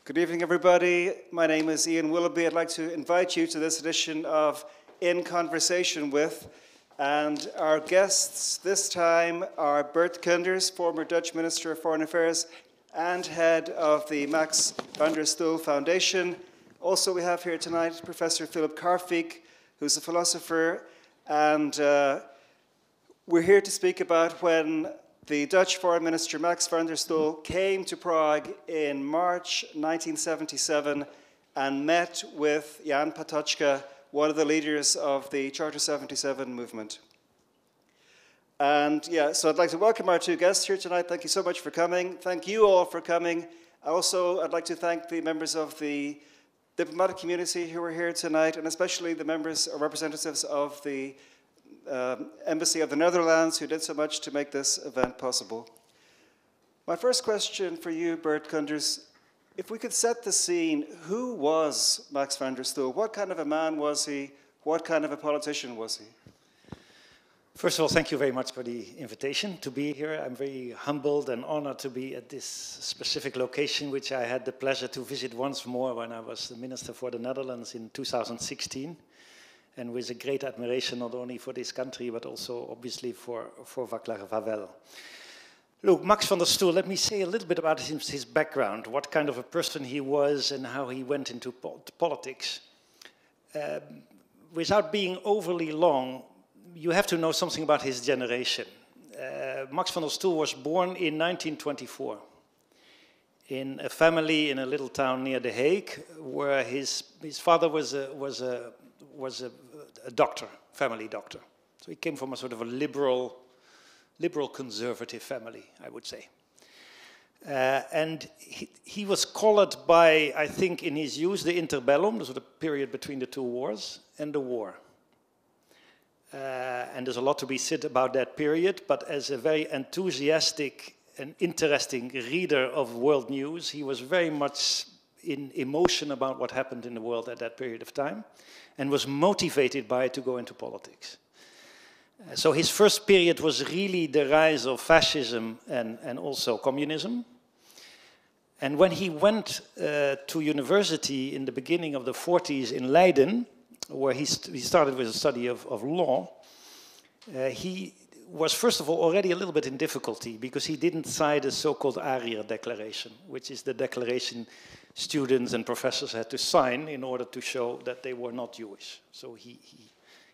Good evening, everybody. My name is Ian Willoughby. I'd like to invite you to this edition of In Conversation With. And our guests this time are Bert Koenders, former Dutch Minister of Foreign Affairs and head of the Max van der Stoel Foundation. Also, we have here tonight Professor Filip Karfík, who's a philosopher. And we're here to speak about when the Dutch Foreign Minister Max van der Stoel came to Prague in March 1977 and met with Jan Patočka, one of the leaders of the Charter 77 movement. And yeah, so I'd like to welcome our two guests here tonight. Thank you so much for coming. Thank you all for coming. Also, I'd like to thank the members of the diplomatic community who are here tonight, and especially the members or representatives of the Embassy of the Netherlands, who did so much to make this event possible. My first question for you, Bert Koenders, if we could set the scene, who was Max van der Stoel? What kind of a man was he? What kind of a politician was he? First of all, thank you very much for the invitation to be here. I'm very humbled and honored to be at this specific location, which I had the pleasure to visit once more when I was the Minister for the Netherlands in 2016. And with a great admiration not only for this country, but also obviously for Václav Havel. Look, Max van der Stoel, let me say a little bit about his background, what kind of a person he was and how he went into politics. Without being overly long, you have to know something about his generation. Max van der Stoel was born in 1924 in a family in a little town near The Hague, where his father was a doctor, family doctor. So he came from a sort of a liberal conservative family, I would say. And he was colored by, I think, in his youth, the interbellum, the sort of period between the two wars, and the war. And there's a lot to be said about that period, but as a very enthusiastic and interesting reader of world news, he was very much in emotion about what happened in the world at that period of time, and was motivated by it to go into politics. So his first period was really the rise of fascism and also communism. And when he went to university in the beginning of the 40s in Leiden, where he started with a study of law, he was first of all already a little bit in difficulty because he didn't sign the so-called Ariër Declaration, which is the declaration students and professors had to sign in order to show that they were not Jewish. So he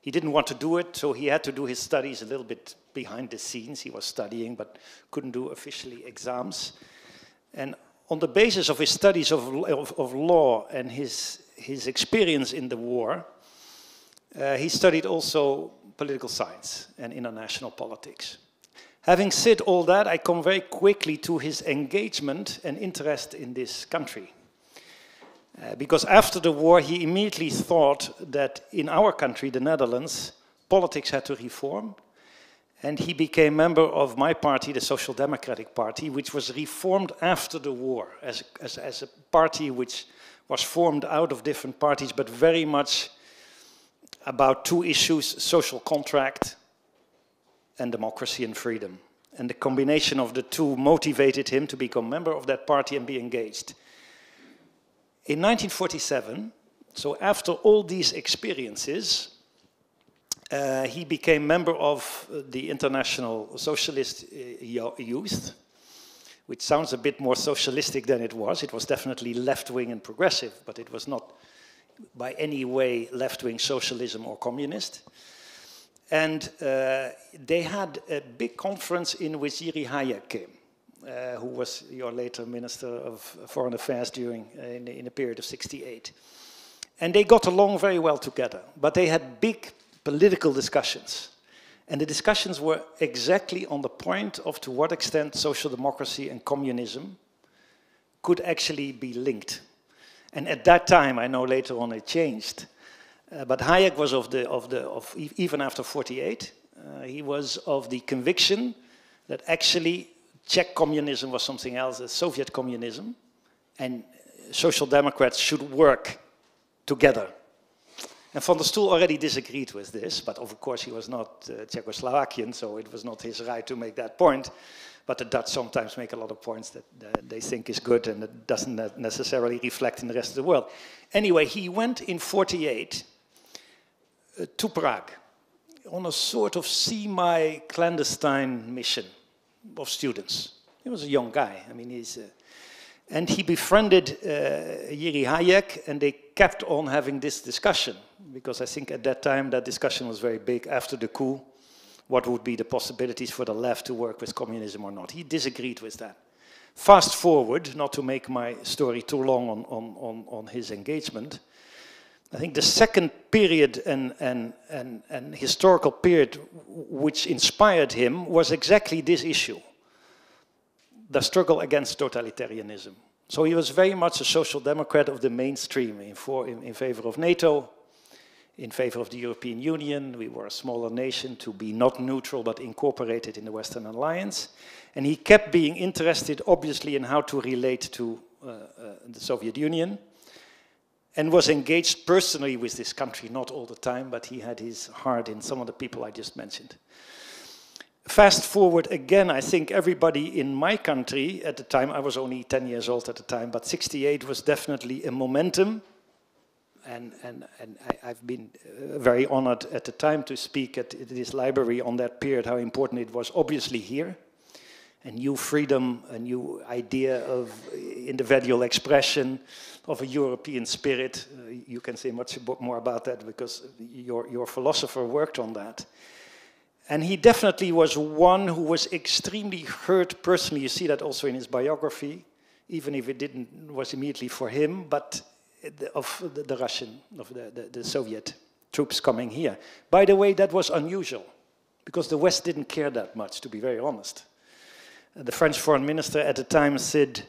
didn't want to do it, so he had to do his studies a little bit behind the scenes. He was studying, but couldn't do officially exams. And on the basis of his studies of law and his experience in the war, he studied also political science and international politics. Having said all that, I come very quickly to his engagement and interest in this country. Because after the war, he immediately thought that in our country, the Netherlands, politics had to reform. And he became member of my party, the Social Democratic Party, which was reformed after the war as a party which was formed out of different parties, but very much about two issues, social contract and democracy and freedom. And the combination of the two motivated him to become member of that party and be engaged. In 1947, so after all these experiences, he became member of the International Socialist Youth, which sounds a bit more socialistic than it was. It was definitely left-wing and progressive, but it was not by any way left-wing socialism or communist. And they had a big conference in which Jiří Hájek came, who was your later Minister of Foreign Affairs during in the period of '68. And they got along very well together, but they had big political discussions. And the discussions were exactly on the point of to what extent social democracy and communism could actually be linked. And at that time, I know later on it changed, but Hayek was even after '48, he was of the conviction that actually Czech communism was something else, Soviet communism, and social democrats should work together. And Van der Stoel already disagreed with this, but of course he was not Czechoslovakian, so it was not his right to make that point. But the Dutch sometimes make a lot of points that they think is good and it doesn't necessarily reflect in the rest of the world. Anyway, he went in 1948 to Prague on a sort of semi-clandestine mission of students. He was a young guy. I mean, and he befriended Jiří Hájek, and they kept on having this discussion, because I think at that time that discussion was very big after the coup. What would be the possibilities for the left to work with communism or not? He disagreed with that. Fast forward, not to make my story too long on his engagement, I think the second period and historical period which inspired him was exactly this issue, the struggle against totalitarianism. So he was very much a social democrat of the mainstream in favor of NATO, in favor of the European Union. We were a smaller nation to be not neutral but incorporated in the Western Alliance. And he kept being interested, obviously, in how to relate to the Soviet Union, and was engaged personally with this country, not all the time, but he had his heart in some of the people I just mentioned. Fast forward again, I think everybody in my country at the time, I was only 10 years old at the time, but 68 was definitely a momentum. And I've been very honored at the time to speak at this library on that period, how important it was, obviously here. A new freedom, a new idea of individual expression, of a European spirit. You can say much more about that because your philosopher worked on that. And he definitely was one who was extremely hurt personally. You see that also in his biography, even if it was immediately for him, but of the Russian, of the Soviet troops coming here. By the way, that was unusual, because the West didn't care that much, to be very honest. The French foreign minister at the time said,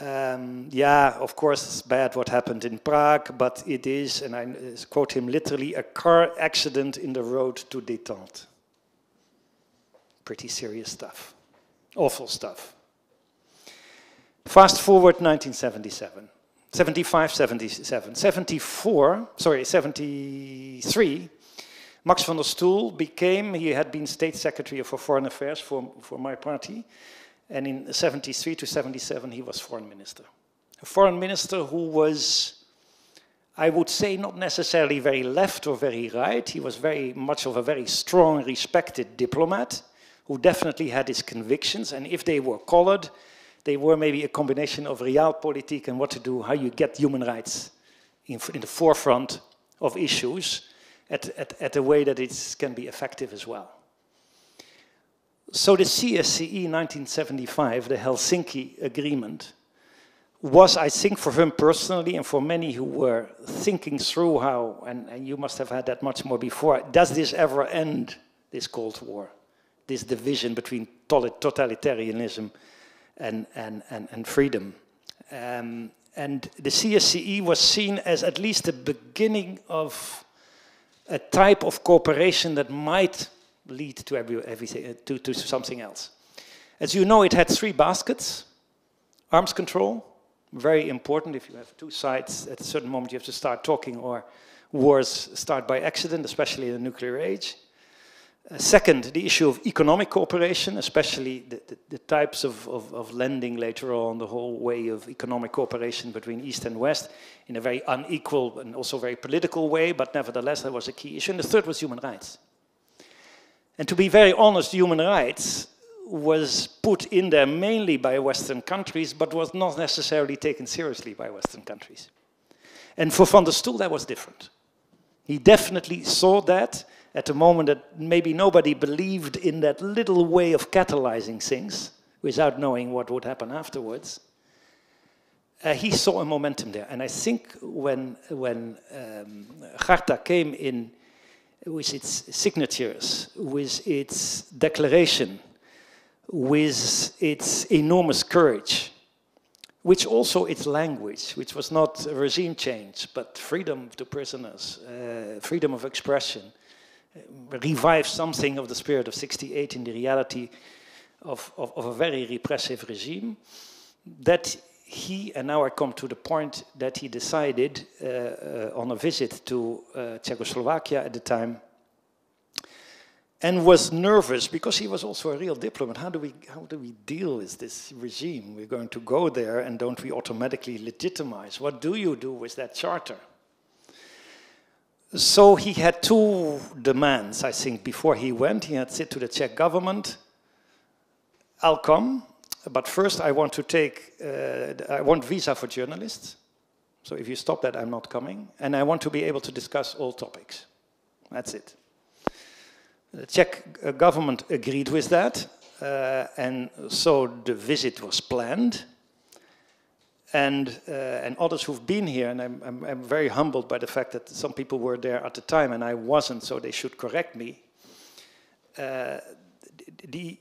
yeah, of course it's bad what happened in Prague, but it is, and I quote him literally, a car accident in the road to détente. Pretty serious stuff, awful stuff. Fast forward 1977. 75, 77, 74, sorry, 73, Max van der Stoel he had been State Secretary for Foreign Affairs for my party, and in 73 to 77 he was Foreign Minister. A Foreign Minister who was, I would say, not necessarily very left or very right. He was very much of a very strong, respected diplomat, who definitely had his convictions, and if they were colored, they were maybe a combination of realpolitik and what to do, how you get human rights in the forefront of issues at a way that it can be effective as well. So the CSCE 1975, the Helsinki Agreement, was, I think, for him personally and for many who were thinking through how, and you must have had that much more before, does this ever end, this Cold War, this division between totalitarianism and freedom. And the CSCE was seen as at least the beginning of a type of cooperation that might lead to everything, to something else. As you know, it had three baskets. Arms control, very important. If you have two sides, at a certain moment you have to start talking, or wars start by accident, especially in the nuclear age. Second, the issue of economic cooperation, especially the types of lending later on, the whole way of economic cooperation between East and West in a very unequal and also very political way, but nevertheless that was a key issue. And the third was human rights. And to be very honest, human rights was put in there mainly by Western countries, but was not necessarily taken seriously by Western countries. And for Van der Stoel, that was different. He definitely saw that at a moment that maybe nobody believed in that little way of catalyzing things without knowing what would happen afterwards. He saw a momentum there. And I think when Charta came in with its signatures, with its declaration, with its enormous courage, which also its language, which was not regime change, but freedom to prisoners, freedom of expression, revive something of the spirit of 68 in the reality of a very repressive regime, that he, and now I come to the point that he decided on a visit to Czechoslovakia at the time, and was nervous because he was also a real diplomat. How do we deal with this regime? We're going to go there, and don't we automatically legitimize? What do you do with that charter? So he had two demands, I think, before he went. He had said to the Czech government, I'll come, but first I want to take, I want visa for journalists. So if you stop that, I'm not coming. And I want to be able to discuss all topics. That's it. The Czech government agreed with that, and so the visit was planned. And others who've been here, and I'm very humbled by the fact that some people were there at the time and I wasn't, so they should correct me. The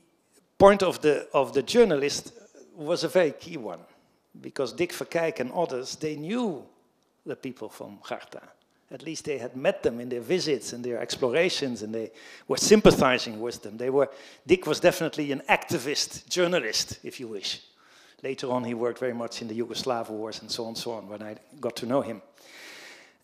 point of the journalist was a very key one, because Dick Verkijk and others, they knew the people from Garta. At least they had met them in their visits and their explorations, and they were sympathizing with them. Dick was definitely an activist journalist, if you wish. Later on, he worked very much in the Yugoslav wars and so on, when I got to know him.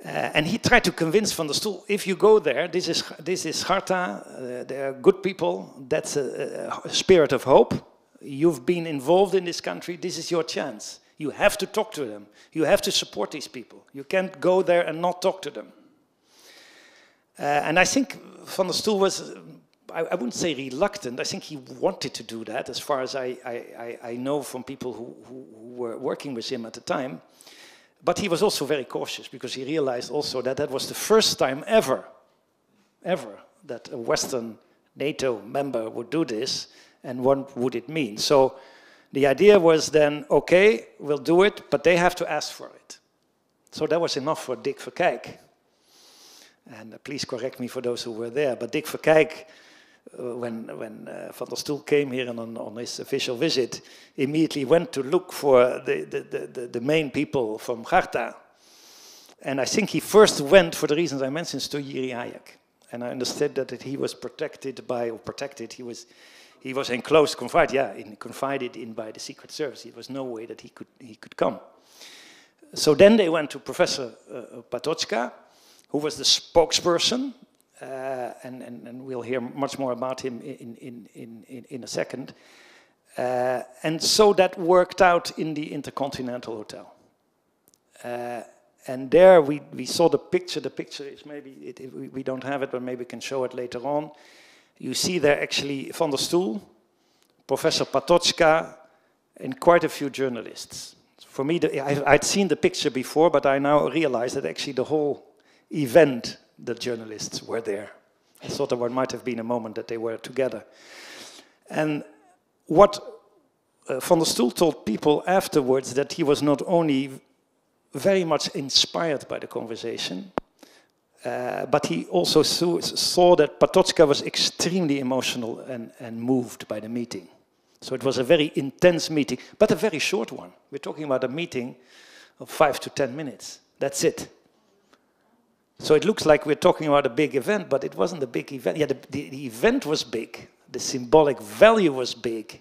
And he tried to convince Van der Stoel, if you go there, this is Garta, they are good people, that's a spirit of hope. You've been involved in this country, this is your chance. You have to talk to them. You have to support these people. You can't go there and not talk to them. And I think Van der Stoel was, I wouldn't say reluctant, I think he wanted to do that, as far as I know from people who were working with him at the time. But he was also very cautious, because he realized also that that was the first time ever that a Western NATO member would do this, and what would it mean? So the idea was then, okay, we'll do it, but they have to ask for it. So that was enough for Dick Verkijk. And please correct me for those who were there, but Dick Verkijk, when Van der Stoel came here and on his official visit, immediately went to look for the main people from Garta. And I think he first went, for the reasons I mentioned, to Jiří Hájek. And I understood that he was he was in close confided in by the Secret Service. There was no way that he could come. So then they went to Professor Patočka, who was the spokesperson, and we'll hear much more about him in a second. And so that worked out in the Intercontinental Hotel. And there we saw the picture. The picture is maybe, we don't have it, but maybe we can show it later on. You see there actually Van der Stoel, Professor Patočka, and quite a few journalists. For me, I'd seen the picture before, but I now realize that actually the whole event, the journalists were there. I thought there might have been a moment that they were together. And what Van der Stoel told people afterwards, that he was not only very much inspired by the conversation, but he also saw that Patočka was extremely emotional and moved by the meeting. So it was a very intense meeting, but a very short one. We're talking about a meeting of 5 to 10 minutes. That's it. So it looks like we're talking about a big event, but it wasn't a big event. Yeah, the event was big. The symbolic value was big.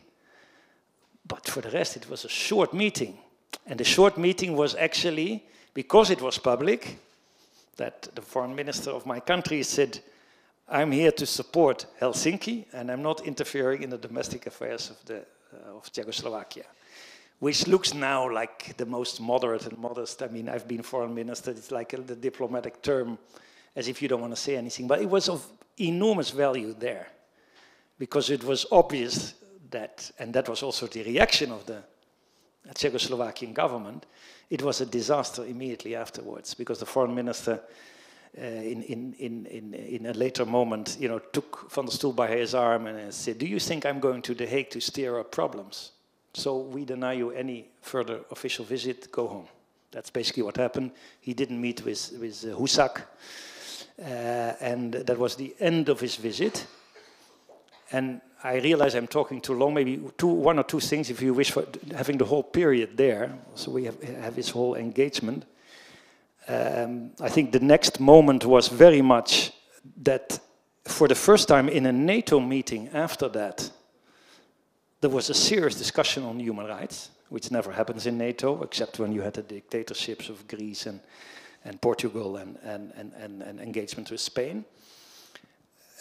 But for the rest, it was a short meeting. And the short meeting was actually, because it was public, that the foreign minister of my country said, I'm here to support Helsinki, and I'm not interfering in the domestic affairs of Czechoslovakia. Which looks now like the most moderate and modest. I mean, I've been foreign minister, it's like the diplomatic term, as if you don't want to say anything. But it was of enormous value there, because it was obvious that, and that was also the reaction of the Czechoslovakian government, it was a disaster immediately afterwards, because the foreign minister, in a later moment, took Van der Stoel by his arm and said, do you think I'm going to The Hague to stir up problems? So we deny you any further official visit, go home. That's basically what happened. He didn't meet with Husak, and that was the end of his visit. And I realize I'm talking too long, maybe one or two things if you wish, for having the whole period there. So we have this whole engagement. I think the next moment was very much that for the first time in a NATO meeting after that, there was a serious discussion on human rights. which never happens in NATO, except when you had the dictatorships of Greece and Portugal and engagement with Spain.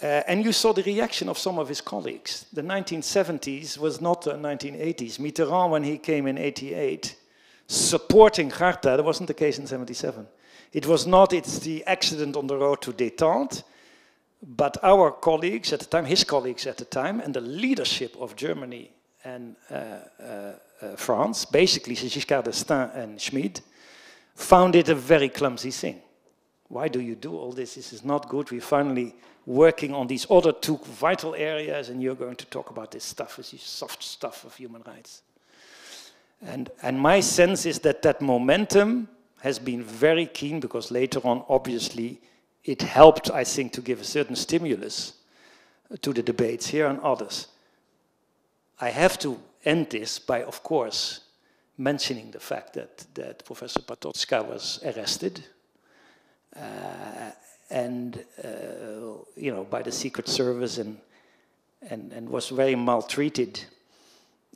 And you saw the reaction of some of his colleagues. The 1970s was not the 1980s. Mitterrand, when he came in 88, supporting Charta, that wasn't the case in 77. It was not, it's the accident on the road to détente, but our colleagues at the time, his colleagues at the time, and the leadership of Germany and France, basically Giscard d'Estaing and Schmid, found it a very clumsy thing. Why do you do all this? This is not good. We're finally working on these other two vital areas, and you're going to talk about this stuff, this soft stuff of human rights. And my sense is that that momentum has been very keen, because later on, obviously, it helped, I think, to give a certain stimulus to the debates here and others. I have to end this by, of course, mentioning the fact that Professor Patočka was arrested you know, by the Secret Service and was very maltreated.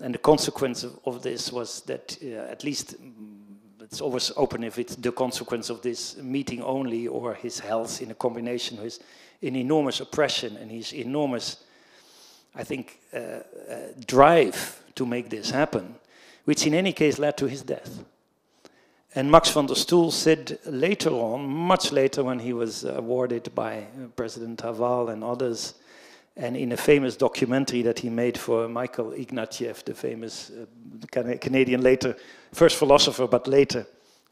And the consequence of this was that, at least, it's always open if it's the consequence of this meeting only, or his health in a combination with an enormous oppression and his enormous, I think, drive to make this happen, which in any case led to his death. And Max van der Stoel said later on, much later, when he was awarded by President Havel and others, and in a famous documentary that he made for Michael Ignatieff, the famous Canadian later, first philosopher, but later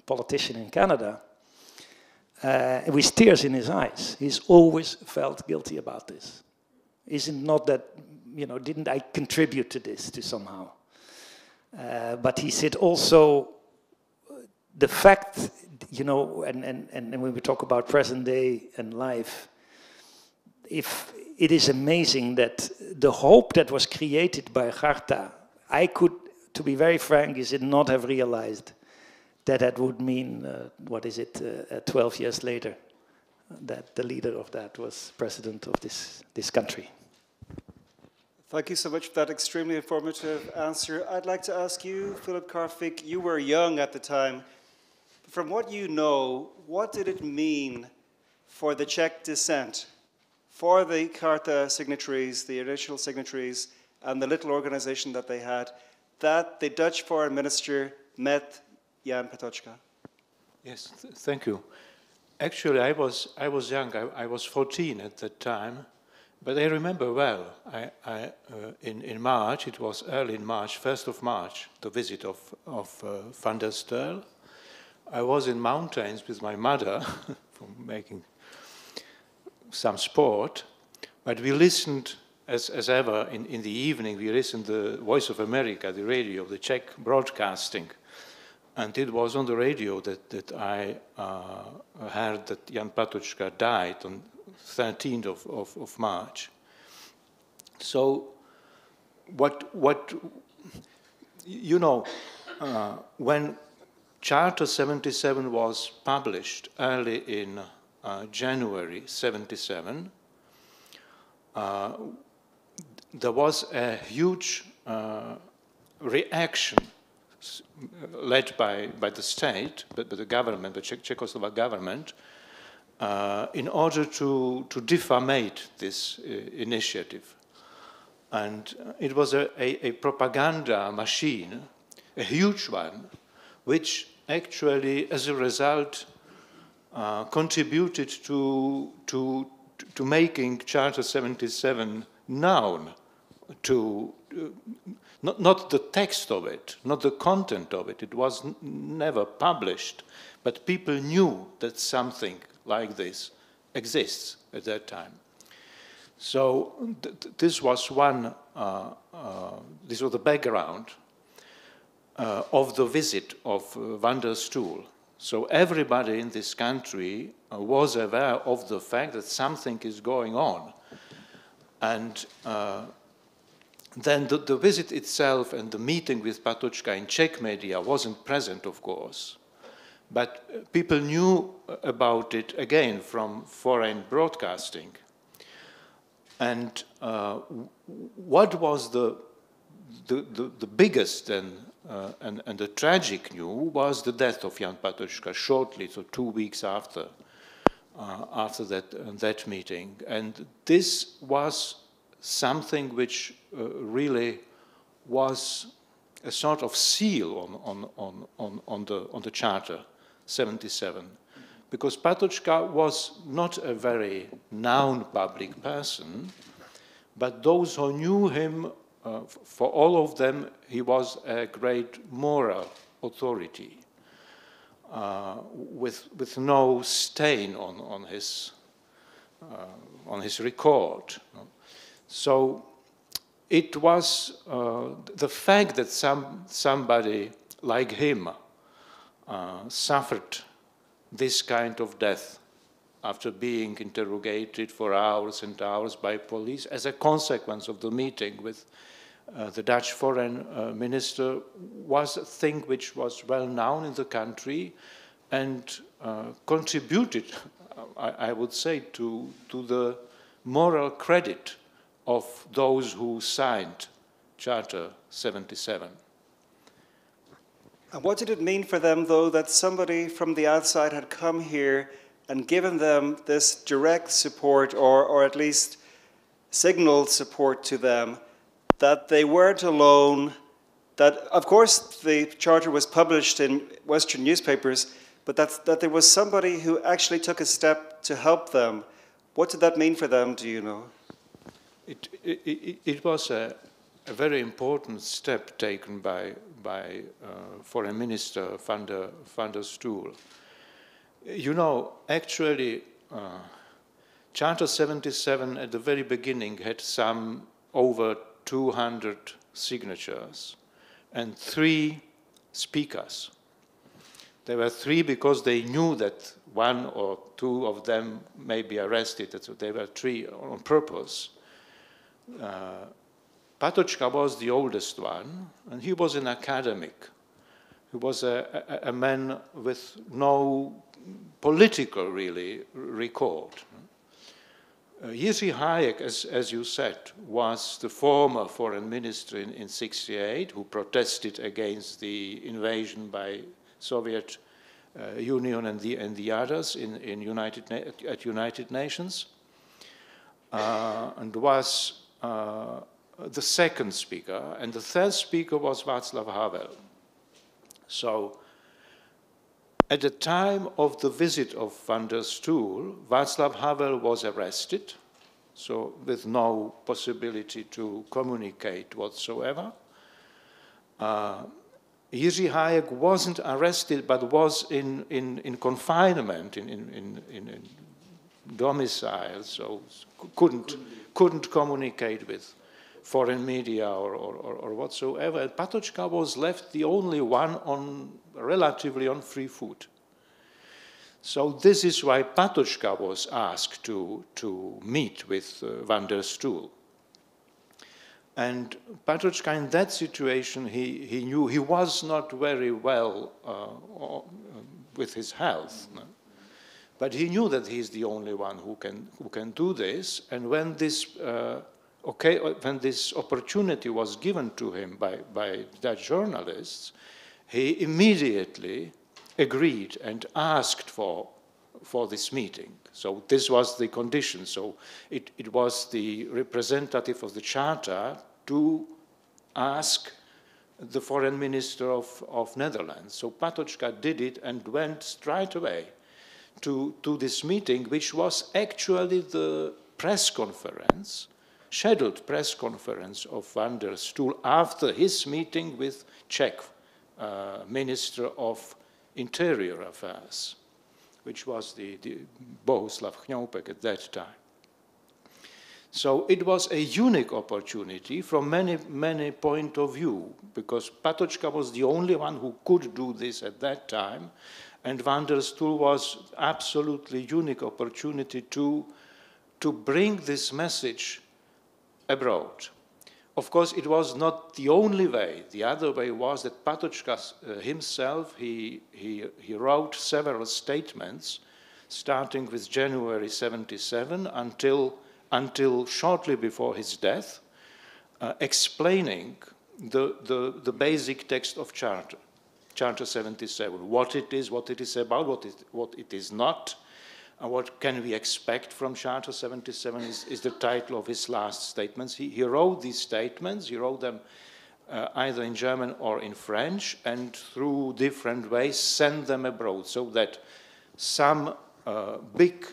politician in Canada, with tears in his eyes. He's always felt guilty about this. Isn't not that, you know, didn't I contribute to this to somehow? But he said also, the fact, you know, and when we talk about present day and life, if it is amazing that the hope that was created by Charta, I could, to be very frank, is it not have realized that that would mean, 12 years later, that the leader of that was president of this country. Thank you so much for that extremely informative answer. I'd like to ask you, Filip Karfík, you were young at the time. From what you know, what did it mean for the Czech dissent, for the Charta signatories, the initial signatories, and the little organization that they had, that the Dutch foreign minister met Jan Patočka? Yes, thank you. Actually, I was young. I was 14 at that time, but I remember well. In March, it was early in March, 1st of March, the visit of van der Stoel. I was in mountains with my mother for making some sport, but we listened, as ever, in the evening, we listened to the Voice of America, the radio, the Czech broadcasting. And it was on the radio that I heard that Jan Patočka died on 13th of March. So, what you know, when Charter 77 was published early in January 77, there was a huge reaction led by the state, but the government, the Czechoslovak government, in order to defamate this initiative. And it was a propaganda machine, a huge one, which actually, as a result, contributed to making Charter 77 known to not the text of it, not the content of it. It was never published, but people knew that something like this exists at that time. So this was one. This was the background of the visit of van der Stoel. So everybody in this country was aware of the fact that something is going on, and then the visit itself and the meeting with Patočka in Czech media wasn't present, of course, but people knew about it again from foreign broadcasting. And what was the biggest and the tragic news was the death of Jan Patočka shortly, so 2 weeks after that meeting. And this was something which really was a sort of seal on the Charter 77, because Patočka was not a very known public person, but those who knew him, for all of them, he was a great moral authority, with no stain on his record. So it was the fact that somebody like him suffered this kind of death after being interrogated for hours and hours by police as a consequence of the meeting with the Dutch foreign minister was a thing which was well known in the country and contributed, I would say, to the moral credit of those who signed Charter 77. And what did it mean for them, though, that somebody from the outside had come here and given them this direct support, or at least signaled support to them, that they weren't alone, that, of course, the Charter was published in Western newspapers, but that there was somebody who actually took a step to help them? What did that mean for them, do you know? It was a very important step taken by Foreign Minister van der Stoel. You know, actually, Charter 77 at the very beginning had over 200 signatures and 3 speakers. There were 3 because they knew that 1 or 2 of them may be arrested, so there were 3 on purpose. Patočka was the oldest one, and he was an academic. He was a man with no political, really, record. Jiří Hájek, as you said, was the former foreign minister in 1968 who protested against the invasion by Soviet Union and the others at United Nations, and was the second speaker, and the third speaker was Václav Havel. So, at the time of the visit of van der Stoel, Václav Havel was arrested, so with no possibility to communicate whatsoever. Jiří Hájek wasn't arrested, but was in confinement, in domicile, so couldn't communicate with foreign media or whatsoever. And Patočka was left the only one relatively on free foot. So this is why Patočka was asked to meet with van der Stoel. And Patočka, in that situation, he knew he was not very well with his health, no? But he knew that he's the only one who can do this. And when this opportunity was given to him by Dutch journalists, he immediately agreed and asked for this meeting. So this was the condition. So it was the representative of the Charter to ask the foreign minister of Netherlands. So Patočka did it and went straight away to this meeting, which was actually the press conference, scheduled press conference of van der Stoel after his meeting with Czech Minister of Interior Affairs, which was the Bohuslav Chňoupek at that time. So it was a unique opportunity from many points of view, because Patočka was the only one who could do this at that time, and van der Stoel was absolutely unique opportunity to bring this message abroad. Of course, it was not the only way. The other way was that Patočka himself, he wrote several statements, starting with January 1977 until shortly before his death, explaining the basic text of Charter 77, what it is about, what it is not, and what can we expect from Charter 77 is the title of his last statements. He wrote these statements, he wrote them either in German or in French, and through different ways sent them abroad, so that some big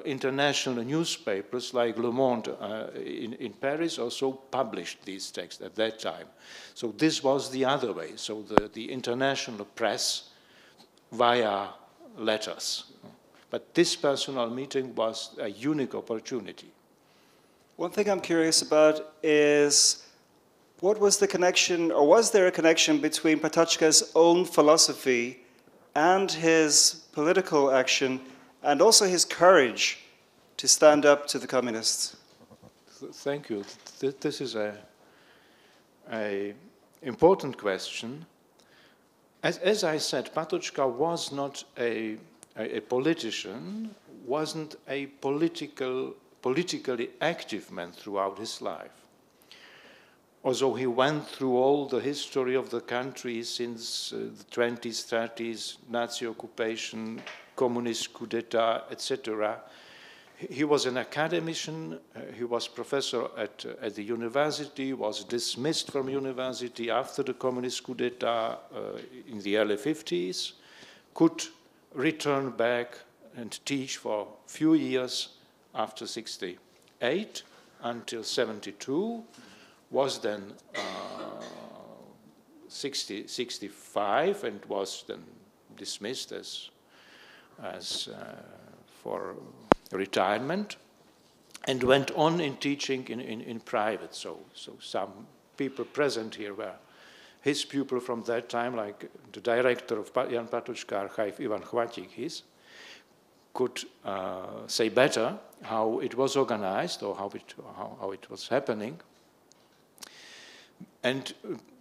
international newspapers like Le Monde in Paris also published these texts at that time. So this was the other way, so the international press via letters. But this personal meeting was a unique opportunity. One thing I'm curious about is, what was the connection, or was there a connection between Patočka's own philosophy and his political action, and also his courage to stand up to the communists? Thank you. This is a important question. As I said, Patočka was not a politician, wasn't a politically active man throughout his life. Although he went through all the history of the country since the 20s, 30s, Nazi occupation, communist coup d'etat, etc. He was an academician, he was professor at the university, was dismissed from university after the communist coup d'etat in the early 50s, could return back and teach for a few years after 68 until 72, was then 65 and was then dismissed as for retirement, and went on in teaching in private. So some people present here were his pupil from that time, like the director of Jan Patočka archive, Ivan Chvatik, could say better how it was organized or how it was happening. And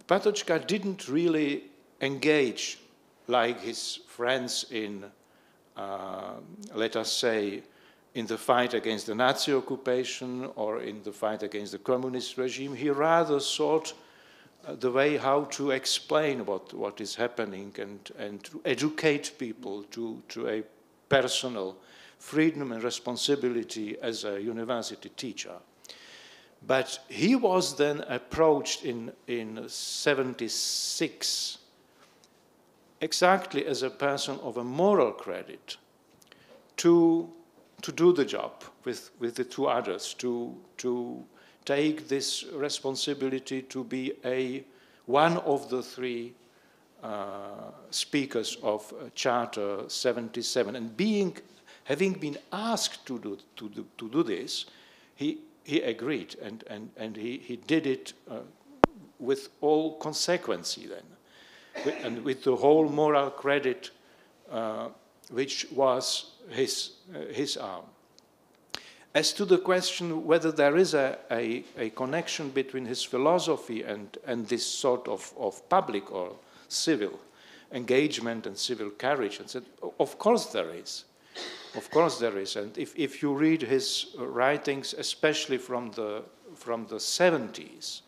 Patočka didn't really engage like his friends in, let us say, in the fight against the Nazi occupation or in the fight against the communist regime. He rather sought the way how to explain what is happening and to educate people to a personal freedom and responsibility as a university teacher. But he was then approached in 76 exactly as a person of a moral credit to do the job with the two others, to take this responsibility to be one of the three speakers of Charter 77. And having been asked to do this, he agreed, and he did it with all consequency then, and with the whole moral credit which was his arm. As to the question whether there is a connection between his philosophy and this sort of public or civil engagement and civil courage, and said, of course there is. Of course there is, and if you read his writings, especially from the 70s,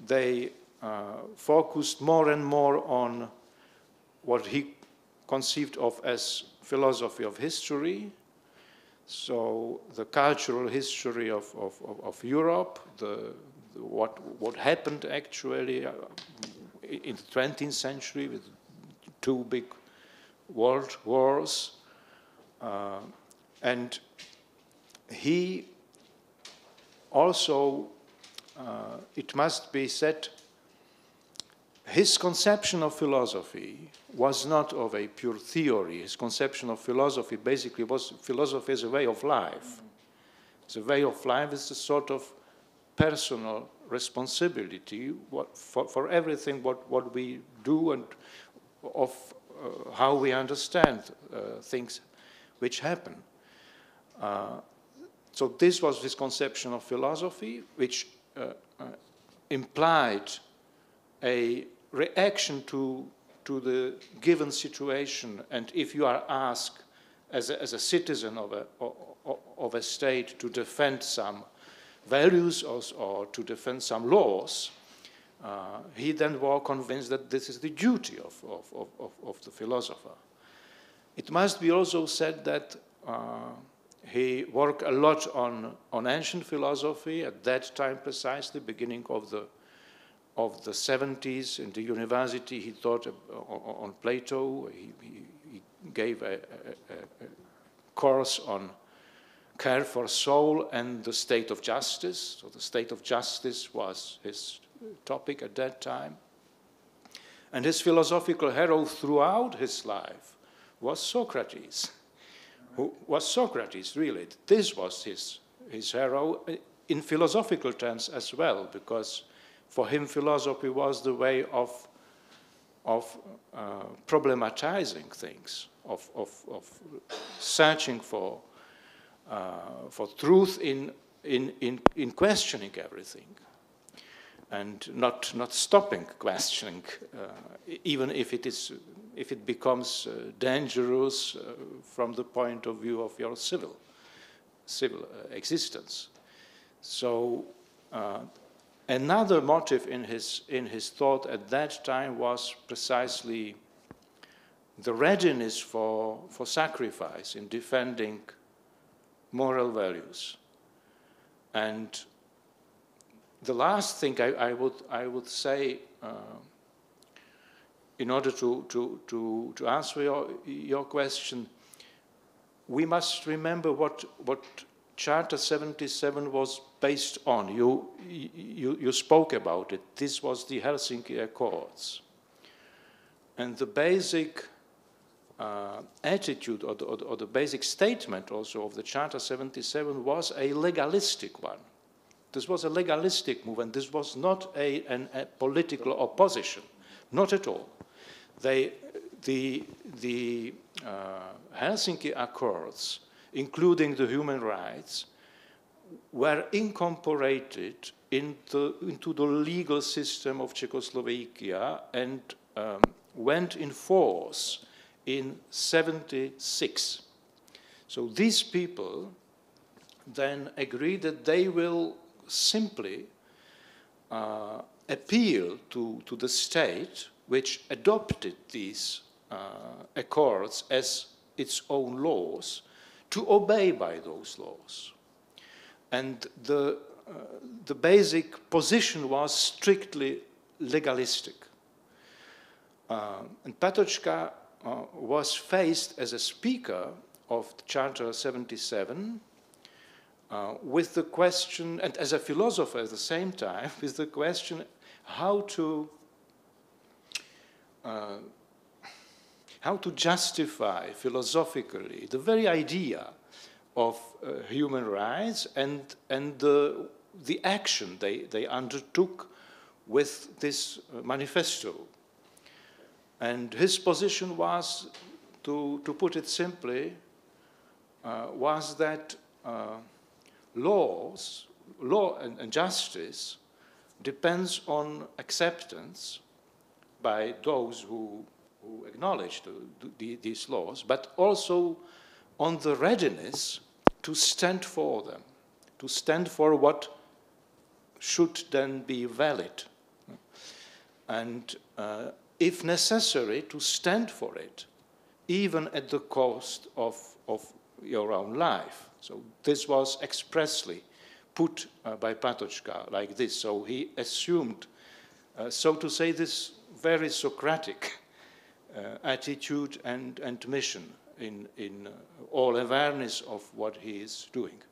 they focused more and more on what he conceived of as philosophy of history, so the cultural history of Europe, what happened actually in the 20th century with two big world wars. And he also, it must be said, his conception of philosophy was not of a pure theory. His conception of philosophy basically was philosophy as a way of life. As a way of life is a sort of personal responsibility for everything what we do and of how we understand things which happen. So this was his conception of philosophy, which implied a reaction to the given situation. And if you are asked as a citizen of a state to defend some values or to defend some laws, he then was convinced that this is the duty of the philosopher. It must be also said that he worked a lot on ancient philosophy at that time, precisely beginning of the 70s. In the university, he taught on Plato. He gave a course on care for soul and the state of justice. So the state of justice was his topic at that time. And his philosophical hero throughout his life was Socrates. Who was Socrates, really? This was his hero in philosophical terms as well, because for him philosophy was the way of problematizing things, of searching for truth in questioning everything, and not stopping questioning, even if it becomes dangerous from the point of view of your civil existence. So another motive in his thought at that time was precisely the readiness for sacrifice in defending moral values. And the last thing I would say, in order to answer your question, we must remember what Charter 77 was based on. You spoke about it. This was the Helsinki Accords. And the basic attitude or the basic statement also of the Charter 77 was a legalistic one. This was a legalistic move, and this was not a political opposition, not at all. The Helsinki Accords, including the human rights, were incorporated into the legal system of Czechoslovakia and went in force in 1976. So these people then agreed that they will simply appeal to the state which adopted these accords as its own laws to obey by those laws. And the basic position was strictly legalistic. And Patočka was faced as a speaker of Charter 77 with the question, and as a philosopher at the same time, with the question how to justify philosophically the very idea of human rights and the action they undertook with this manifesto. And his position was, to put it simply, was that law and justice depends on acceptance by those who acknowledge these laws, but also on the readiness to stand for them, to stand for what should then be valid. And if necessary, to stand for it, even at the cost of your own life. So this was expressly put by Patočka like this. So he assumed, so to say, this very Socratic attitude and mission in all awareness of what he is doing.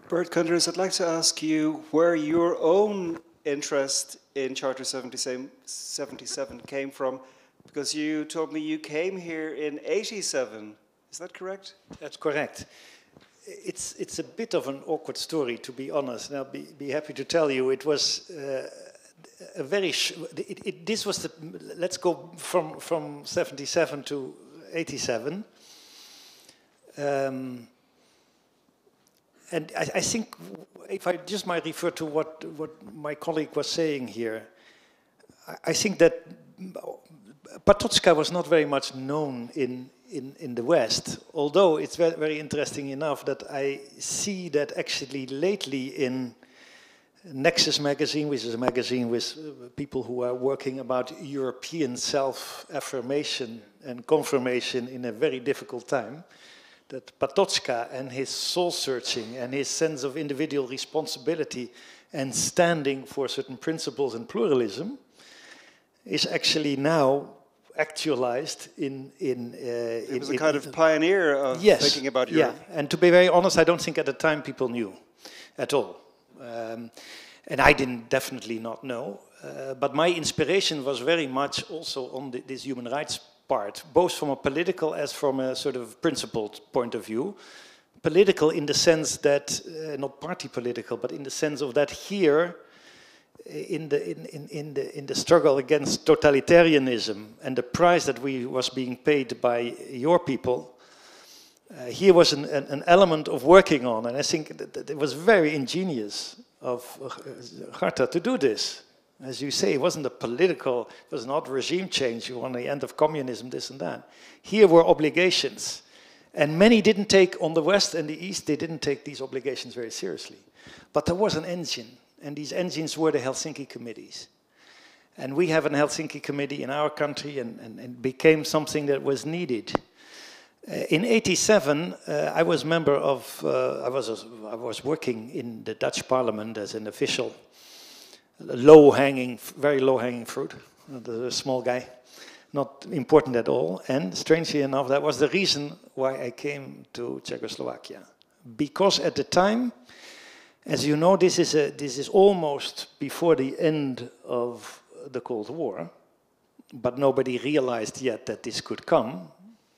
Bert Koenders, I'd like to ask you where your own interest in Charter 77 came from, because you told me you came here in 87. Is that correct? That's correct. It's a bit of an awkward story, to be honest, and I'll be happy to tell you. It was a very this was the, let's go from 77 to 87. And I think, if I just might refer to what my colleague was saying here, I think that Patočka was not very much known in the West, although it's very, very interesting enough that I see that actually lately in Nexus magazine, which is a magazine with people who are working about European self-affirmation and confirmation in a very difficult time, that Patočka and his soul-searching and his sense of individual responsibility and standing for certain principles and pluralism is actually now actualized in he was a kind of pioneer of thinking about Europe. Yeah, and to be very honest, I don't think at the time people knew at all. And I didn't definitely not know. But my inspiration was very much also on this human rights part, both from a political as from a sort of principled point of view. Political in the sense that, not party political, but in the sense of that here, in the struggle against totalitarianism and the price that was being paid by your people, here was an element of working on, and I think that it was very ingenious of Garta to do this. As you say, it wasn't a political, it was not regime change, you want the end of communism, this and that. Here were obligations. And many didn't take, on the West and the East, they didn't take these obligations very seriously. But there was an engine, and these engines were the Helsinki committees. And we have a Helsinki committee in our country, and it became something that was needed. In '87, I was member of, I was working in the Dutch parliament as an official, very low-hanging fruit, the small guy. Not important at all, and strangely enough, that was the reason why I came to Czechoslovakia. Because at the time, as you know, this is almost before the end of the Cold War, but nobody realized yet that this could come.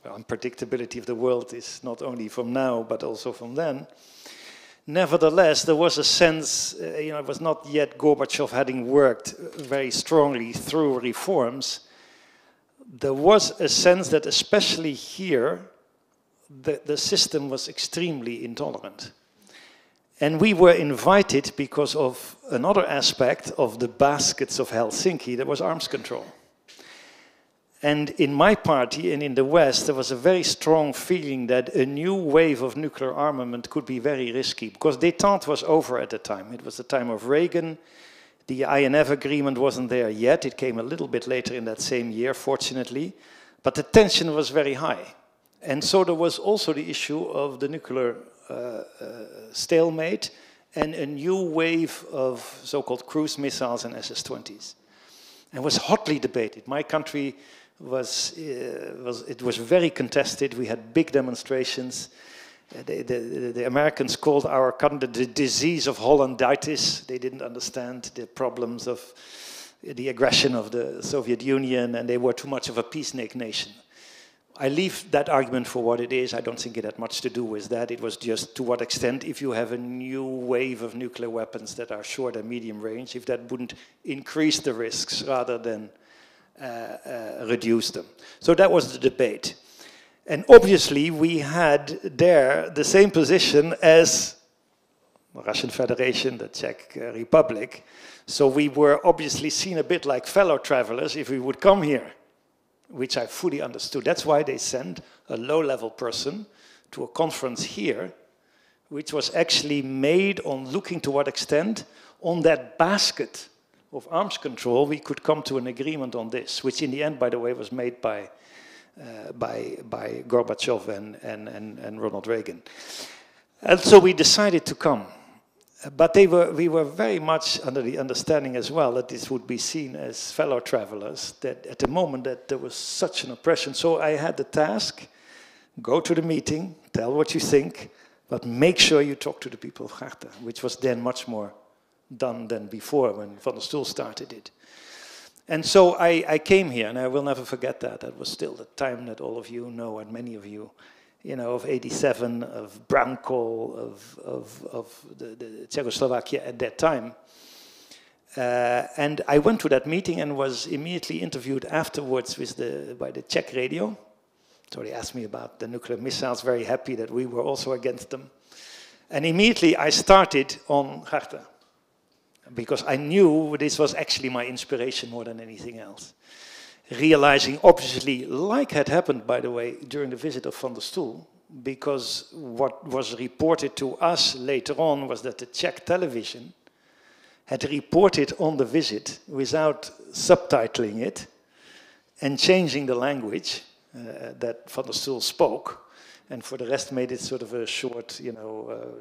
Well, unpredictability of the world is not only from now, but also from then. Nevertheless, there was a sense, it was not yet Gorbachev having worked very strongly through reforms. There was a sense that especially here, the system was extremely intolerant. And we were invited because of another aspect of the baskets of Helsinki, that was arms control. And in my party and in the West, there was a very strong feeling that a new wave of nuclear armament could be very risky, because détente was over at the time. It was the time of Reagan. The INF agreement wasn't there yet. It came a little bit later in that same year, fortunately. But the tension was very high. And so there was also the issue of the nuclear stalemate and a new wave of so-called cruise missiles and SS-20s. And it was hotly debated. My country it was very contested. We had big demonstrations. The Americans called our country the disease of Hollanditis. They didn't understand the problems of the aggression of the Soviet Union, and they were too much of a peacenik nation. I leave that argument for what it is. I don't think it had much to do with that. It was just to what extent, if you have a new wave of nuclear weapons that are short and medium range, if that wouldn't increase the risks rather than reduce them. So that was the debate. And obviously we had there the same position as the Russian Federation, the Czech Republic. So we were obviously seen a bit like fellow travelers if we would come here, which I fully understood. That's why they sent a low-level person to a conference here, which was actually made on looking to what extent on that basket of arms control we could come to an agreement on this, which in the end, by the way, was made by Gorbachev and Ronald Reagan. And so we decided to come. But we were very much under the understanding as well that this would be seen as fellow travelers, that at the moment that there was such an oppression. So I had the task, go to the meeting, tell what you think, but make sure you talk to the people of Garta, which was then much more done than before when Van der Stoel started it. And so I came here, and I will never forget that. That was still the time that all of you know, and many of you, of '87, of brown coal, of the Czechoslovakia at that time. And I went to that meeting and was immediately interviewed afterwards by the Czech radio. So they asked me about the nuclear missiles, very happy that we were also against them. And immediately I started on Garta, because I knew this was actually my inspiration more than anything else. Realizing, obviously, like had happened, by the way, during the visit of Van der Stoel, because what was reported to us later on was that the Czech television had reported on the visit without subtitling it and changing the language that Van der Stoel spoke, and for the rest made it sort of a short,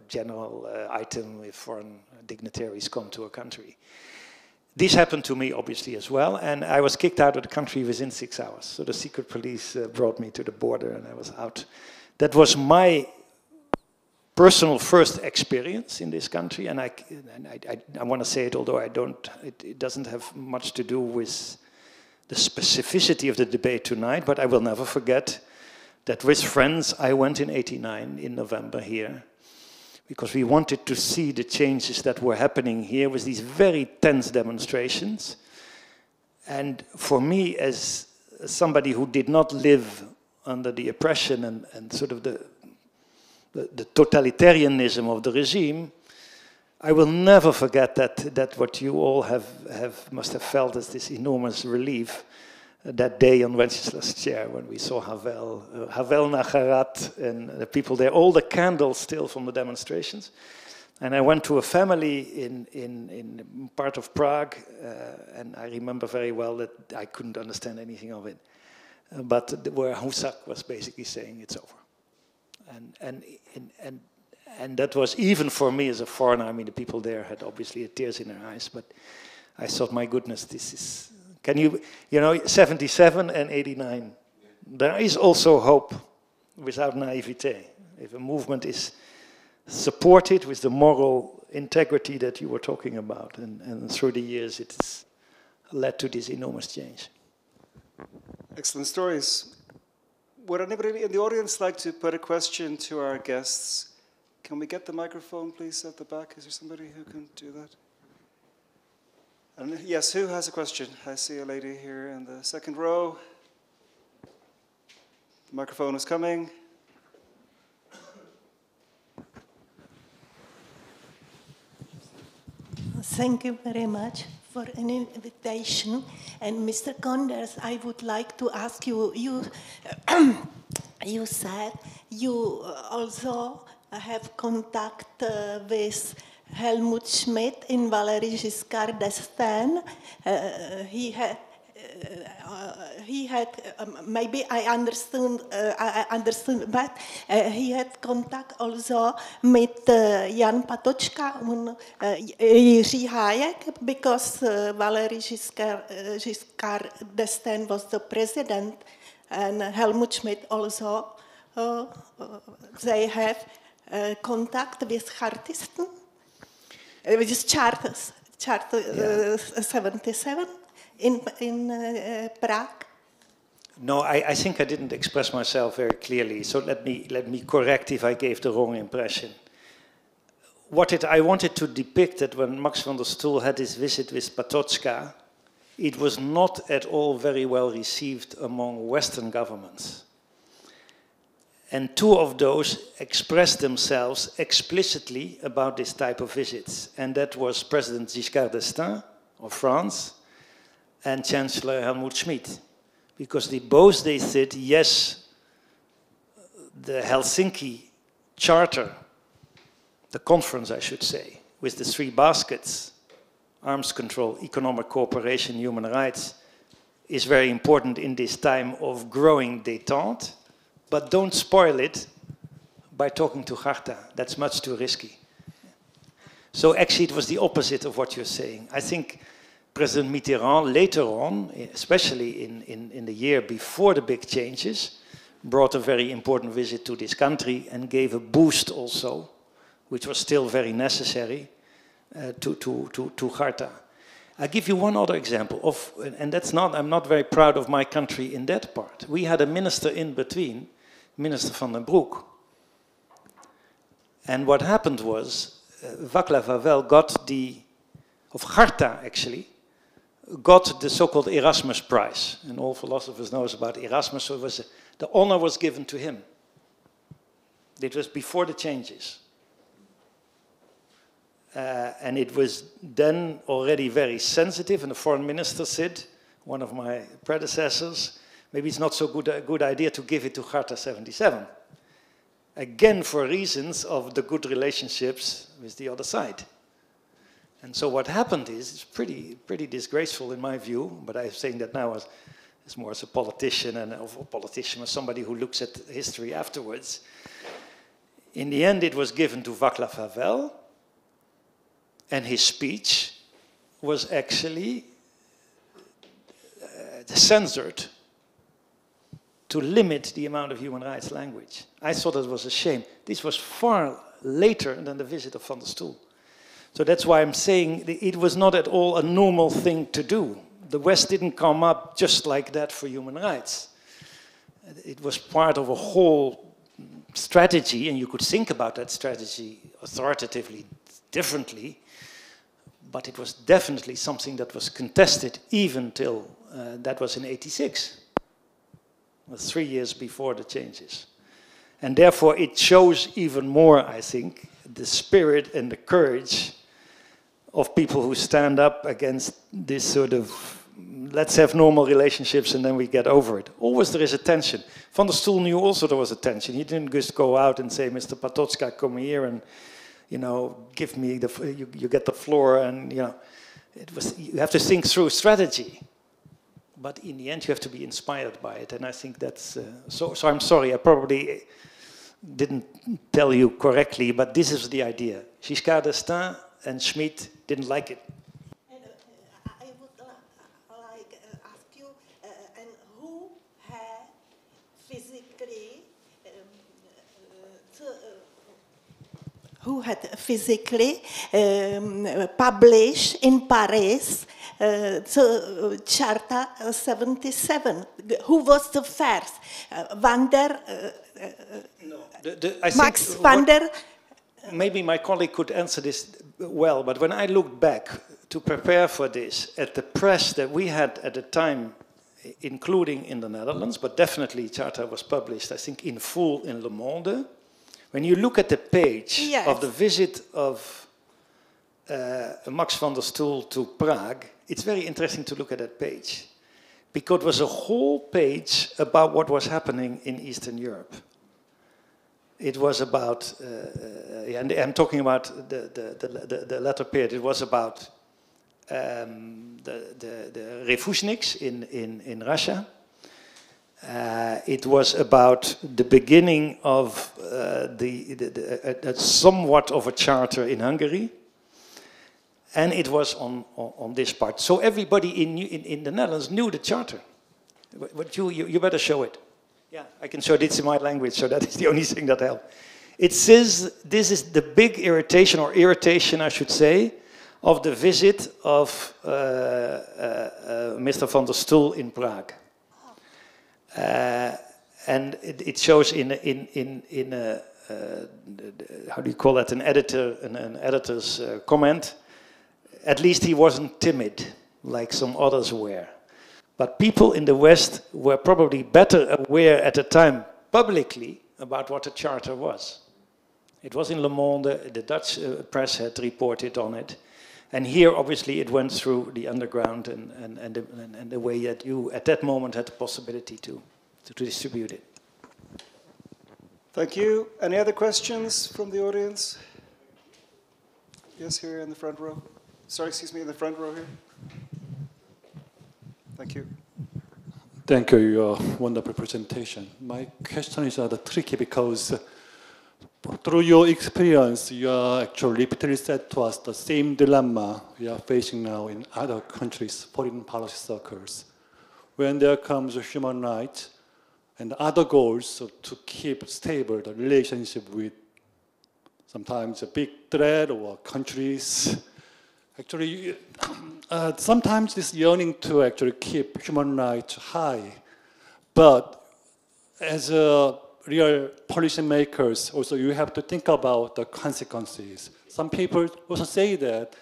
general item if foreign dignitaries come to a country. This happened to me, obviously, as well, and I was kicked out of the country within 6 hours. So the secret police brought me to the border, and I was out. That was my personal first experience in this country, and I want to say it, although it doesn't have much to do with the specificity of the debate tonight, but I will never forget that with friends I went in '89 in November here, because we wanted to see the changes that were happening here with these very tense demonstrations. And for me, as somebody who did not live under the oppression and sort of the totalitarianism of the regime, I will never forget that what you all must have felt as this enormous relief that day on Wenceslas chair when we saw Havel Nacharat and the people there, all the candles still from the demonstrations. And I went to a family in part of Prague, and I remember very well that I couldn't understand anything of it. But where Husak was basically saying it's over. And that was, even for me as a foreigner, I mean, the people there had obviously tears in their eyes, but I thought, my goodness, this is, 77 and 89. There is also hope without naivete. If a movement is supported with the moral integrity that you were talking about, and through the years it's led to this enormous change. Excellent stories. Would anybody in the audience like to put a question to our guests? Can we get the microphone, please, at the back? Is there somebody who can do that? And yes, who has a question? I see a lady here in the second row. The microphone is coming. Thank you very much for an invitation. And Mr. Koenders, I would like to ask you, you said you also have contact with Helmut Schmidt in Valéry Giscard d'Estaing. He had maybe I understood, but he had contact also with Jan Patočka and Jiří Hájek, because Valéry Giscard d'Estaing was the president, and Helmut Schmidt also. They have contact with Chartisten, with Charter 77 in Prague. No, I think I didn't express myself very clearly, so let me correct if I gave the wrong impression. I wanted to depict that when Max van der Stoel had his visit with Patočka, it was not at all very well received among Western governments. And two of those expressed themselves explicitly about this type of visits, and that was President Giscard d'Estaing of France and Chancellor Helmut Schmidt, because they said, yes, the Helsinki Charter, the conference I should say, with the three baskets, arms control, economic cooperation, human rights, is very important in this time of growing détente, but don't spoil it by talking to Charta. That's much too risky. So actually it was the opposite of what you're saying. I think President Mitterrand later on, especially in the year before the big changes, brought a very important visit to this country and gave a boost also, which was still very necessary, to Charta. I'll give you one other example of, and that's not, I'm not very proud of my country in that part. We had a minister in between, Minister van den Broek. And what happened was, Václav Havel of Charta actually, got the so-called Erasmus Prize. And all philosophers know about Erasmus, so the honor was given to him. It was before the changes. And it was then already very sensitive, and the foreign minister said, one of my predecessors, maybe it's not so a good idea to give it to Charta 77. Again, for reasons of the good relationships with the other side. And so what happened is, it's pretty disgraceful in my view, but I'm saying that now as more as a politician and as somebody who looks at history afterwards. In the end, it was given to Václav Havel, and his speech was actually censored to limit the amount of human rights language. I thought it was a shame. This was far later than the visit of Van der Stoel. So that's why I'm saying it was not at all a normal thing to do. The West didn't come up just like that for human rights. It was part of a whole strategy, and you could think about that strategy authoritatively differently, but it was definitely something that was contested even till that was in '86. It was 3 years before the changes. And therefore it shows even more, I think, the spirit and the courage of people who stand up against this sort of, let's have normal relationships and then we get over it. Always there is a tension. Van der Stoel knew also there was a tension. He didn't just go out and say, Mr. Patočka, come here and, you know, give me the, you get the floor, and, you know, you have to think through strategy. But in the end, you have to be inspired by it, and I think that's, so I'm sorry, I probably didn't tell you correctly, but this is the idea. Giscard d'Estaing and Schmidt didn't like it. And, I would like ask you, and who had physically published in Paris the Charter 77? Who was the first? Max van der... Maybe my colleague could answer this well, but when I look back to prepare for this, at the press that we had at the time, including in the Netherlands, but definitely Charter was published, I think, in full in Le Monde. When you look at the page of the visit of Max van der Stoel to Prague, it's very interesting to look at that page, because it was a whole page about what was happening in Eastern Europe. It was about, and I'm talking about the latter period, it was about the refužniks in Russia. It was about the beginning of somewhat of a charter in Hungary. And it was on this part. So everybody in the Netherlands knew the charter. But you better show it. Yeah, I can show it. It's in my language, so that is the only thing that helps. It says this is the big irritation, or irritation, I should say, of the visit of Mr. van der Stoel in Prague. And it shows in a how do you call that? An editor's comment. At least he wasn't timid, like some others were. But people in the West were probably better aware at the time, publicly, about what a charter was. It was in Le Monde, the Dutch press had reported on it. And here, obviously, it went through the underground and the way that you, at that moment, had the possibility to distribute it. Thank you. Any other questions from the audience? Yes, here in the front row. Sorry, excuse me, in the front row here. Thank you. Thank you, your wonderful presentation. My question is tricky because through your experience, you are actually repeatedly said to us the same dilemma we are facing now in other countries, foreign policy circles. When there comes human rights and other goals to keep stable the relationship with sometimes a big threat or countries. Actually, sometimes this yearning to actually keep human rights high, but as a real policy makers, also you have to think about the consequences. Some people also say that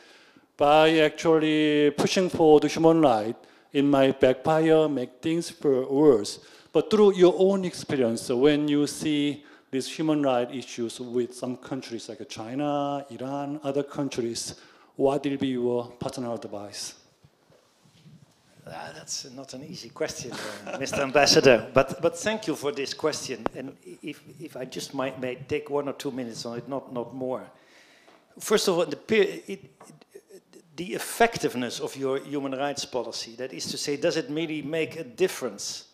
by actually pushing for the human right, it might backfire, make things worse. But through your own experience, when you see these human rights issues with some countries like China, Iran, other countries, what will be your personal advice? That's not an easy question, Mr. Ambassador, but thank you for this question. And if I just may take 1 or 2 minutes on it, not more. First of all, the effectiveness of your human rights policy. That is to say, does it really make a difference?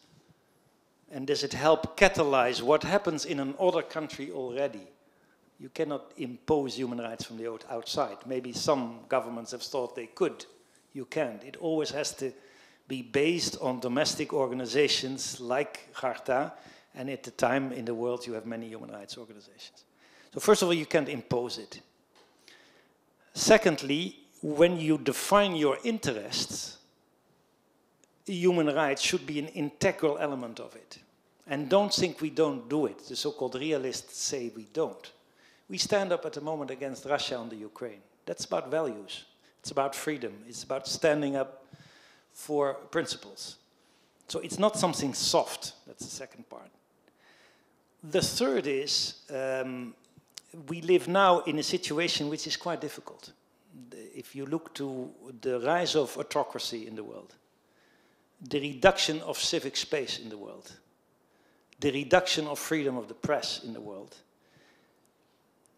And does it help catalyze what happens in another country already? You cannot impose human rights from the outside. Maybe some governments have thought they could. You can't. It always has to be based on domestic organizations like Charta, and at the time in the world you have many human rights organizations. So first of all, you can't impose it. Secondly, when you define your interests, human rights should be an integral element of it. And don't think we don't do it. The so-called realists say we don't. We stand up at the moment against Russia on the Ukraine. That's about values. It's about freedom. It's about standing up for principles. So it's not something soft. That's the second part. The third is we live now in a situation which is quite difficult. If you look to the rise of autocracy in the world, the reduction of civic space in the world, the reduction of freedom of the press in the world.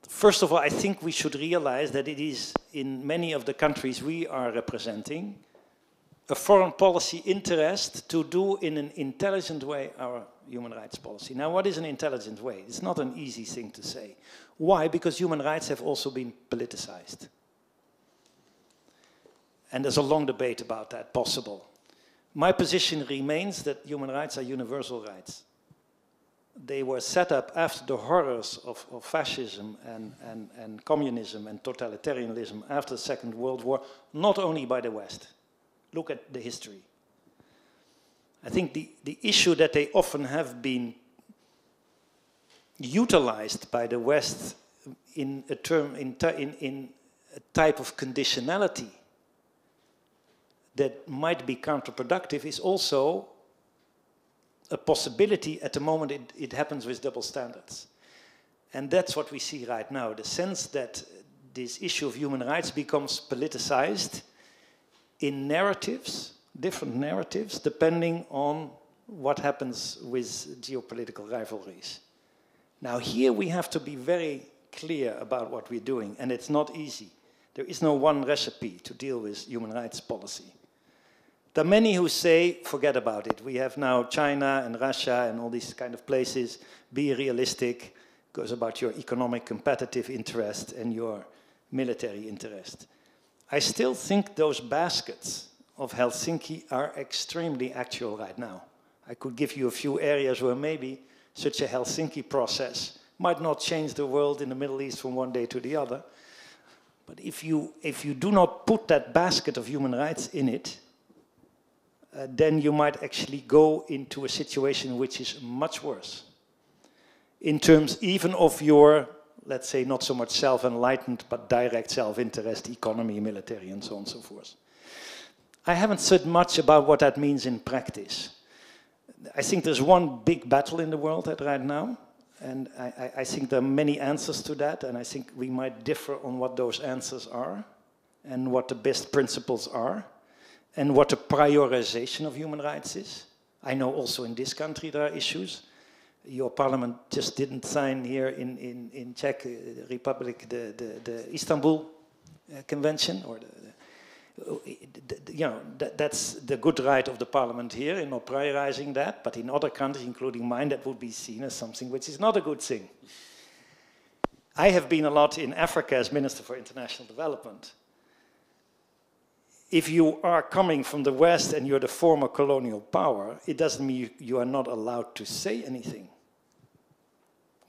First of all, I think we should realize that it is in many of the countries we are representing a foreign policy interest to do in an intelligent way our human rights policy. Now, what is an intelligent way? It's not an easy thing to say. Why? Because human rights have also been politicized. And there's a long debate about that, possible. My position remains that human rights are universal rights. They were set up after the horrors of fascism and communism and totalitarianism after the Second World War, not only by the West. Look at the history. I think the issue that they often have been utilized by the West in a type of conditionality that might be counterproductive is also a possibility at the moment it happens with double standards. And that's what we see right now, the sense that this issue of human rights becomes politicized in narratives, different narratives, depending on what happens with geopolitical rivalries. Now here we have to be very clear about what we're doing, and it's not easy. There is no one recipe to deal with human rights policy. There are many who say, forget about it. We have now China and Russia and all these kind of places. Be realistic. It goes about your economic competitive interest and your military interest. I still think those baskets of Helsinki are extremely actual right now. I could give you a few areas where maybe such a Helsinki process might not change the world in the Middle East from one day to the other. But if you do not put that basket of human rights in it, then you might actually go into a situation which is much worse. In terms even of your, let's say, not so much self-enlightened, but direct self-interest, economy, military, and so on and so forth. I haven't said much about what that means in practice. I think there's one big battle in the world right now, and I think there are many answers to that, and I think we might differ on what those answers are, and what the best principles are, and what the prioritization of human rights is. I know also in this country there are issues. Your parliament just didn't sign here in Czech Republic the Istanbul Convention, or that's the good right of the parliament here in not prioritizing that, but in other countries, including mine, that would be seen as something which is not a good thing. I have been a lot in Africa as Minister for International Development. If you are coming from the West and you're the former colonial power, it doesn't mean you are not allowed to say anything.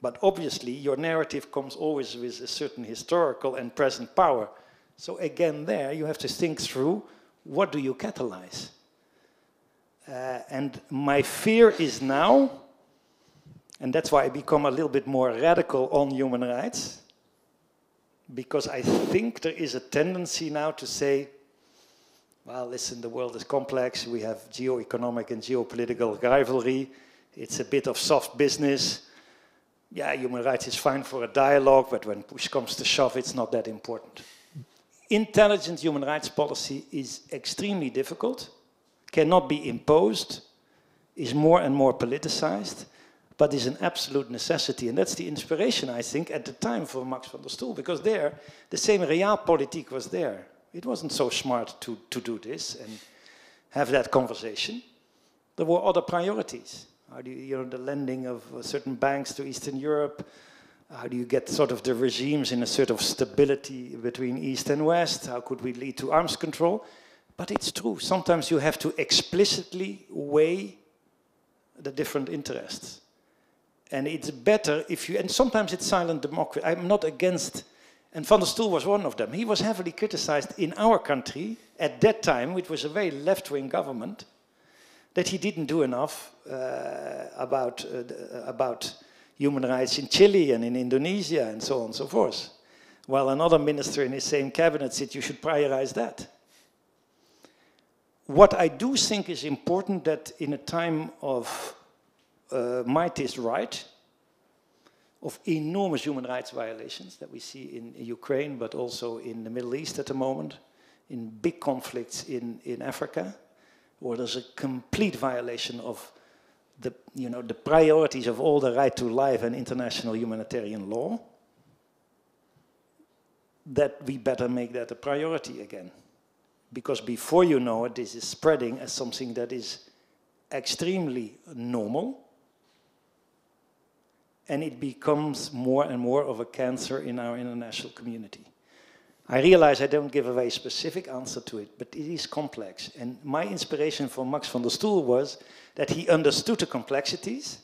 But obviously, your narrative comes always with a certain historical and present power. So again, there you have to think through, what do you catalyze? And my fear is now, and that's why I become a little bit more radical on human rights, because I think there is a tendency now to say, well, listen, the world is complex. We have geo-economic and geopolitical rivalry. It's a bit of soft business. Yeah, human rights is fine for a dialogue, but when push comes to shove, it's not that important. Intelligent human rights policy is extremely difficult, cannot be imposed, is more and more politicized, but is an absolute necessity. And that's the inspiration, I think, at the time for Max van der Stoel, because there, the same realpolitik was there. It wasn't so smart to do this and have that conversation. There were other priorities. How do you, the lending of certain banks to Eastern Europe? How do you get sort of the regimes in a sort of stability between East and West? How could we lead to arms control? But it's true, sometimes you have to explicitly weigh the different interests. And it's better if you, and sometimes it's silent democracy. I'm not against, and Van der Stoel was one of them. He was heavily criticized in our country at that time, which was a very left-wing government, that he didn't do enough about human rights in Chile and in Indonesia and so on and so forth. While another minister in his same cabinet said you should prioritize that. What I do think is important that in a time of might is right, of enormous human rights violations that we see in Ukraine, but also in the Middle East at the moment, in big conflicts in Africa, where there's a complete violation of the priorities of all the right to life and international humanitarian law, that we better make that a priority again. Because before you know it, this is spreading as something that is extremely normal, and it becomes more and more of a cancer in our international community. I realize I don't give a very specific answer to it, but it is complex. And my inspiration for Max van der Stoel was that he understood the complexities.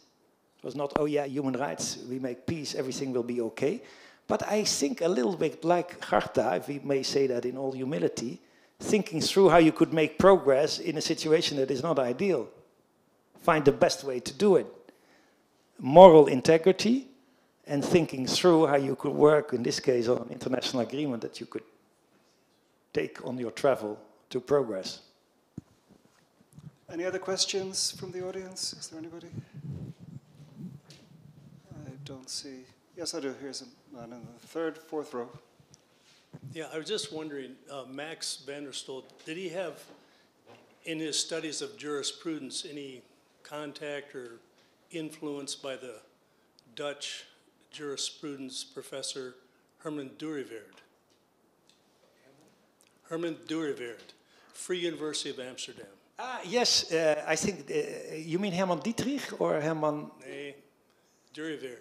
It was not, oh yeah, human rights, we make peace, everything will be okay. But I think a little bit like Garta, if we may say that in all humility, thinking through how you could make progress in a situation that is not ideal. Find the best way to do it. Moral integrity, and thinking through how you could work, in this case, on an international agreement that you could take on your travel to progress. Any other questions from the audience? Is there anybody? I don't see. Yes, I do. Here's a man in the third, fourth row. Yeah, I was just wondering, Max van der Stoel, did he have, in his studies of jurisprudence, any contact or influence by the Dutch jurisprudence professor Herman Duriveert? Herman Duriveert, Free University of Amsterdam. Ah, yes, I think, you mean Herman Dietrich or Herman? Nee, Duriveert.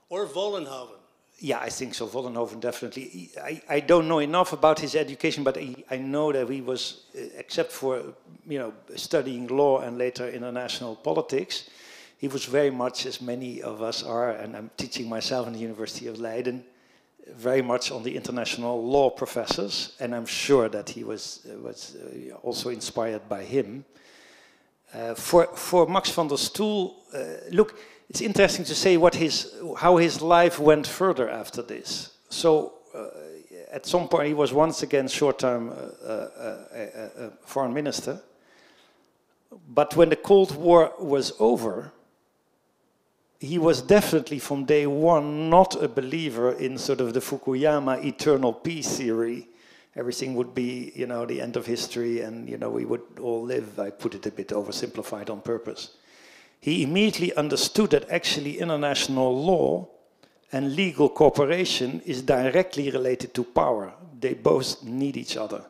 Or Vollenhoven. Yeah, I think so, Vollenhoven definitely. I don't know enough about his education, but I know that he was, except for studying law and later international politics, he was very much, as many of us are, and I'm teaching myself in the University of Leiden, very much on the international law professors, and I'm sure that he was also inspired by him. For Max van der Stoel, look, it's interesting to say how his life went further after this. So at some point he was once again short-term foreign minister, but when the Cold War was over, he was definitely from day one not a believer in sort of the Fukuyama eternal peace theory. Everything would be, the end of history and, we would all live. I put it a bit oversimplified on purpose. He immediately understood that actually international law and legal cooperation is directly related to power. They both need each other.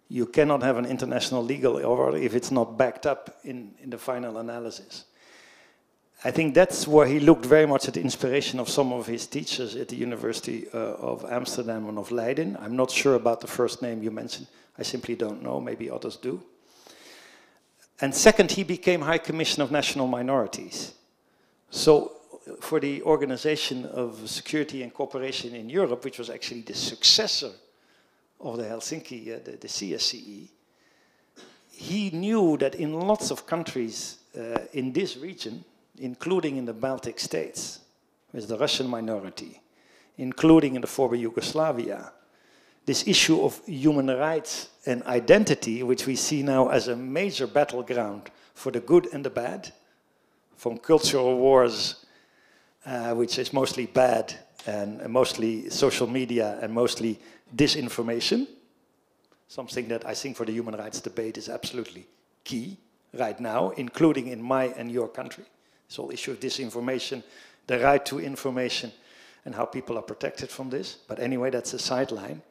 You cannot have an international legal order if it's not backed up in the final analysis. I think that's where he looked very much at the inspiration of some of his teachers at the University of Amsterdam and of Leiden. I'm not sure about the first name you mentioned. I simply don't know. Maybe others do. And second, he became High Commissioner of National Minorities. So for the Organization of Security and Cooperation in Europe, which was actually the successor of the Helsinki, the CSCE, he knew that in lots of countries in this region, including in the Baltic states, with the Russian minority, including in the former Yugoslavia, this issue of human rights and identity, which we see now as a major battleground for the good and the bad, from cultural wars, which is mostly bad, and mostly social media, and mostly disinformation, something that I think for the human rights debate is absolutely key right now, including in my and your country. This whole issue of disinformation, the right to information, and how people are protected from this. But anyway, that's a sideline.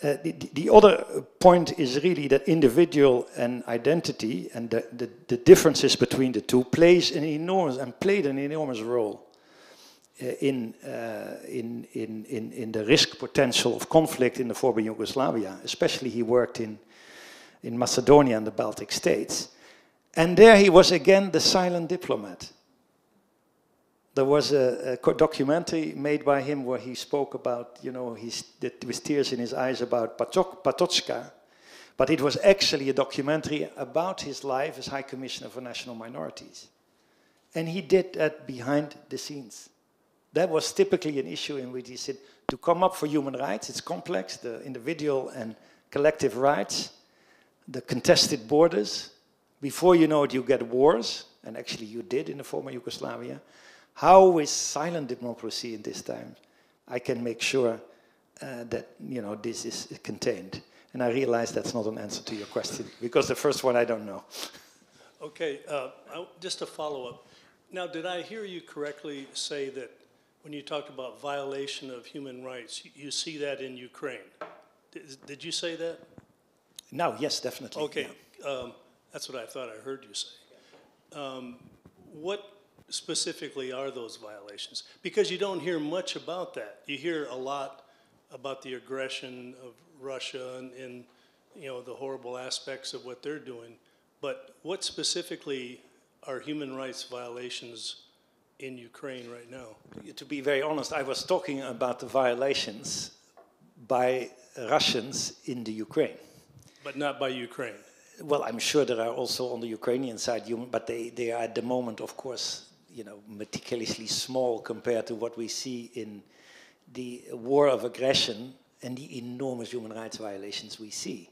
The other point is really that individual and identity and the differences between the two played an enormous role in the risk potential of conflict in the former Yugoslavia. Especially he worked in Macedonia and the Baltic states. And there he was again the silent diplomat. There was a documentary made by him where he spoke about, with tears in his eyes about Patočka, but it was actually a documentary about his life as High Commissioner for National Minorities. And he did that behind the scenes. That was typically an issue in which he said, to come up for human rights, it's complex, the individual and collective rights, the contested borders. Before you know it, you get wars, and actually you did in the former Yugoslavia. How with silent diplomacy in this time, I can make sure that this is contained. And I realize that's not an answer to your question, because the first one I don't know. Okay, just a follow-up. Now, did I hear you correctly say that when you talked about violation of human rights, you see that in Ukraine? Did you say that? No, yes, definitely. Okay, yeah. That's what I thought I heard you say. What specifically are those violations? Because you don't hear much about that. You hear a lot about the aggression of Russia and the horrible aspects of what they're doing. But what specifically are human rights violations in Ukraine right now? To be very honest, I was talking about the violations by Russians in the Ukraine. But not by Ukraine. Well, I'm sure there are also on the Ukrainian side, but they are at the moment, of course, meticulously small compared to what we see in the war of aggression and the enormous human rights violations we see.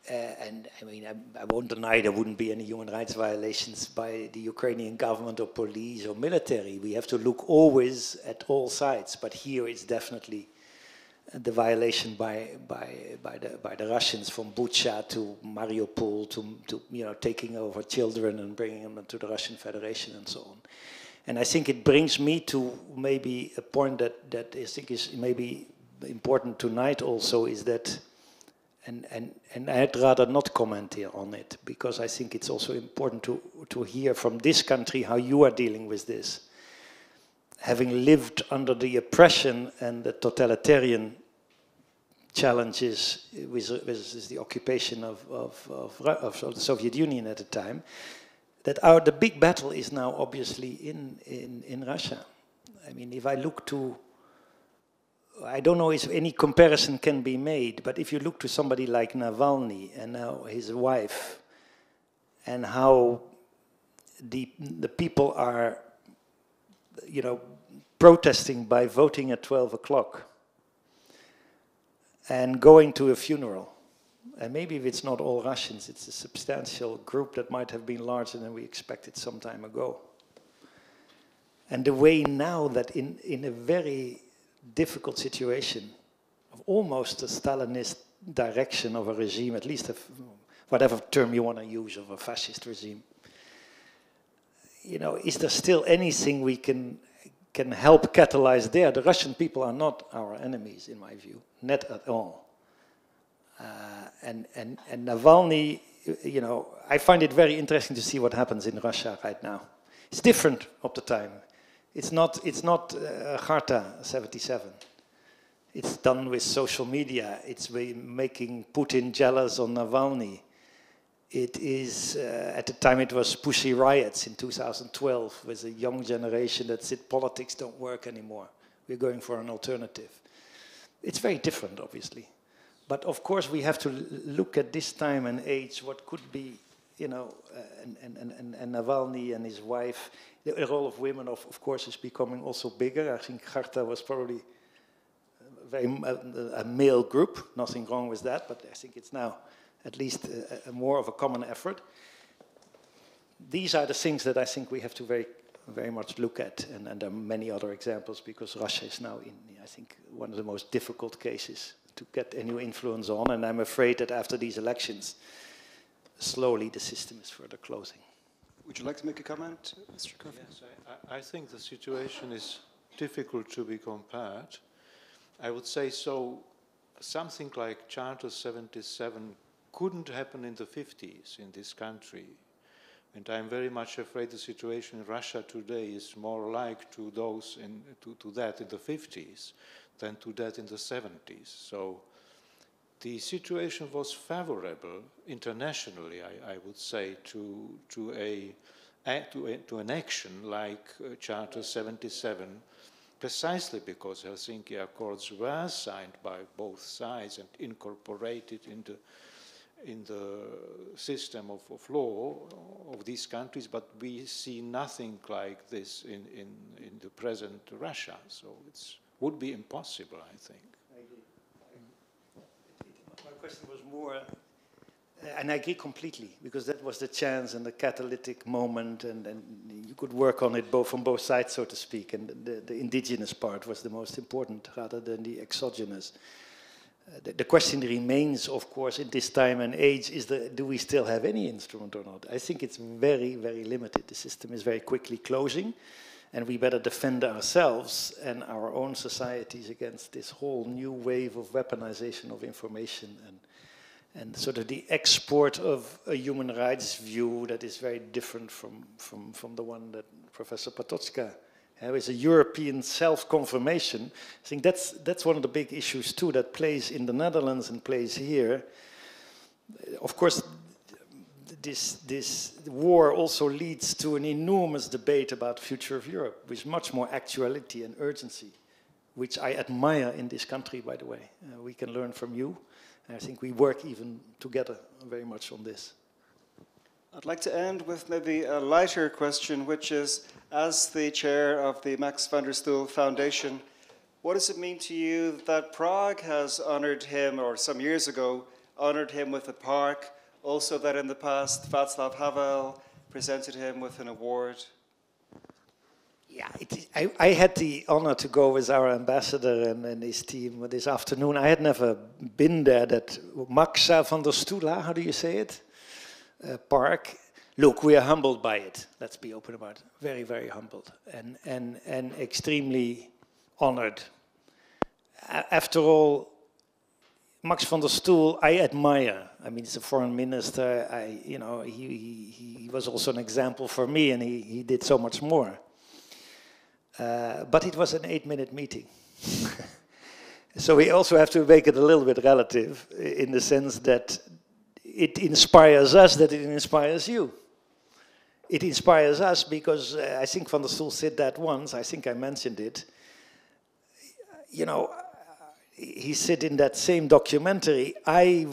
And I mean, I won't deny there wouldn't be any human rights violations by the Ukrainian government or police or military. We have to look always at all sides, but here it's definitely the violation by the Russians, from Bucha to Mariupol to taking over children and bringing them to the Russian Federation and so on. And I think it brings me to maybe a point that I think is maybe important tonight also, is that, and I'd rather not comment here on it, because I think it's also important to hear from this country how you are dealing with this. Having lived under the oppression and the totalitarian challenges with the occupation of the Soviet Union at the time, that the big battle is now obviously in Russia. I mean, if I look to, I don't know if any comparison can be made, but if you look to somebody like Navalny and now his wife, and how the people are, protesting by voting at 12 o'clock and going to a funeral. And maybe if it's not all Russians, it's a substantial group that might have been larger than we expected some time ago. And the way now that in a very difficult situation of almost a Stalinist direction of a regime, at least whatever term you want to use, of a fascist regime, is there still anything we can help catalyze there? The Russian people are not our enemies, in my view, not at all. And Navalny, I find it very interesting to see what happens in Russia right now. It's different of the time. It's not Charta 77. It's done with social media. It's making Putin jealous on Navalny. It is, at the time it was Pussy Riots in 2012, with a young generation that said politics don't work anymore. We're going for an alternative. It's very different, obviously. But of course we have to look at this time and age, what could be, and Navalny and his wife. The role of women, of course, is becoming also bigger. I think Charta was probably a male group, nothing wrong with that, but I think it's now at least more of a common effort. These are the things that I think we have to very, very much look at, and there are many other examples, because Russia is now in, I think, one of the most difficult cases to get any influence on, and I'm afraid that after these elections, slowly the system is further closing. Would you like to make a comment, Mr. Karfík? Yes, I think the situation is difficult to be compared. I would say so something like Charter 77 couldn't happen in the 50s in this country. And I'm very much afraid the situation in Russia today is more like to those to that in the 50s than to that in the 70s. So the situation was favorable internationally, I would say, to an action like Charter 77, precisely because Helsinki Accords were signed by both sides and incorporated in the system of law of these countries, but we see nothing like this in the present Russia. So it would be impossible, I think. My question was more, and I agree completely, because that was the chance and the catalytic moment, and you could work on it from both sides, so to speak, and the indigenous part was the most important rather than the exogenous. The question remains, of course, in this time and age, do we still have any instrument or not? I think it's very, very limited. The system is very quickly closing, and we better defend ourselves and our own societies against this whole new wave of weaponization of information and sort of the export of a human rights view that is very different from the one that Professor Patočka with a European self-confirmation. I think that's one of the big issues too that plays in the Netherlands and plays here. Of course, this war also leads to an enormous debate about the future of Europe, with much more actuality and urgency, which I admire in this country, by the way. We can learn from you, and I think we work even together very much on this. I'd like to end with maybe a lighter question, which is, as the chair of the Max van der Stoel Foundation, what does it mean to you that Prague has honored him, or some years ago, honored him with a park, also that in the past Václav Havel presented him with an award? Yeah, I had the honor to go with our ambassador and his team this afternoon. I had never been there, that Max van der Stoel, how do you say it? Park. Look, we are humbled by it. Let's be open about it. Very, very humbled and extremely honored. After all, Max van der Stoel, I admire. I mean, he's a foreign minister. He was also an example for me, and he did so much more. But it was an 8-minute meeting. So we also have to make it a little bit relative in the sense that it inspires us, that it inspires you. It inspires us because I think Van der Stoel said that once, I think I mentioned it. You know, he said in that same documentary, I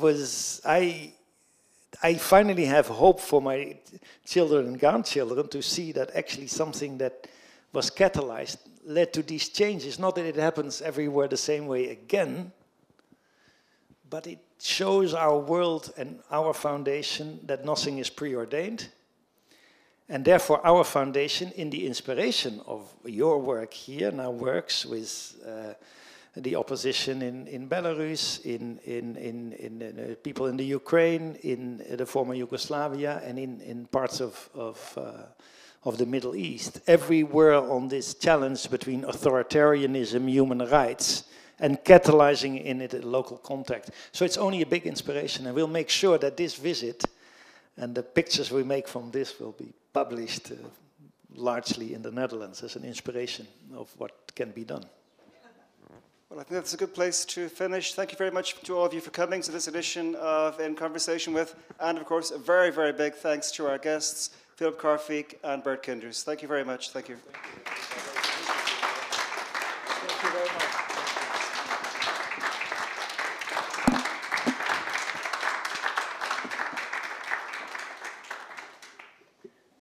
finally have hope for my children and grandchildren to see that actually something that was catalyzed led to these changes. Not that it happens everywhere the same way again, but it shows our world and our foundation that nothing is preordained. And therefore our foundation, in the inspiration of your work here, now works with the opposition in Belarus, in people in the Ukraine, in the former Yugoslavia, and in parts of the Middle East. Everywhere on this challenge between authoritarianism, human rights, and catalyzing in it a local contact. So it's only a big inspiration, and we'll make sure that this visit and the pictures we make from this will be published largely in the Netherlands as an inspiration of what can be done. Well, I think that's a good place to finish. Thank you very much to all of you for coming to this edition of In Conversation With, and of course a very, very big thanks to our guests, Filip Karfík and Bert Koenders. Thank you very much. Thank you. Thank you very much.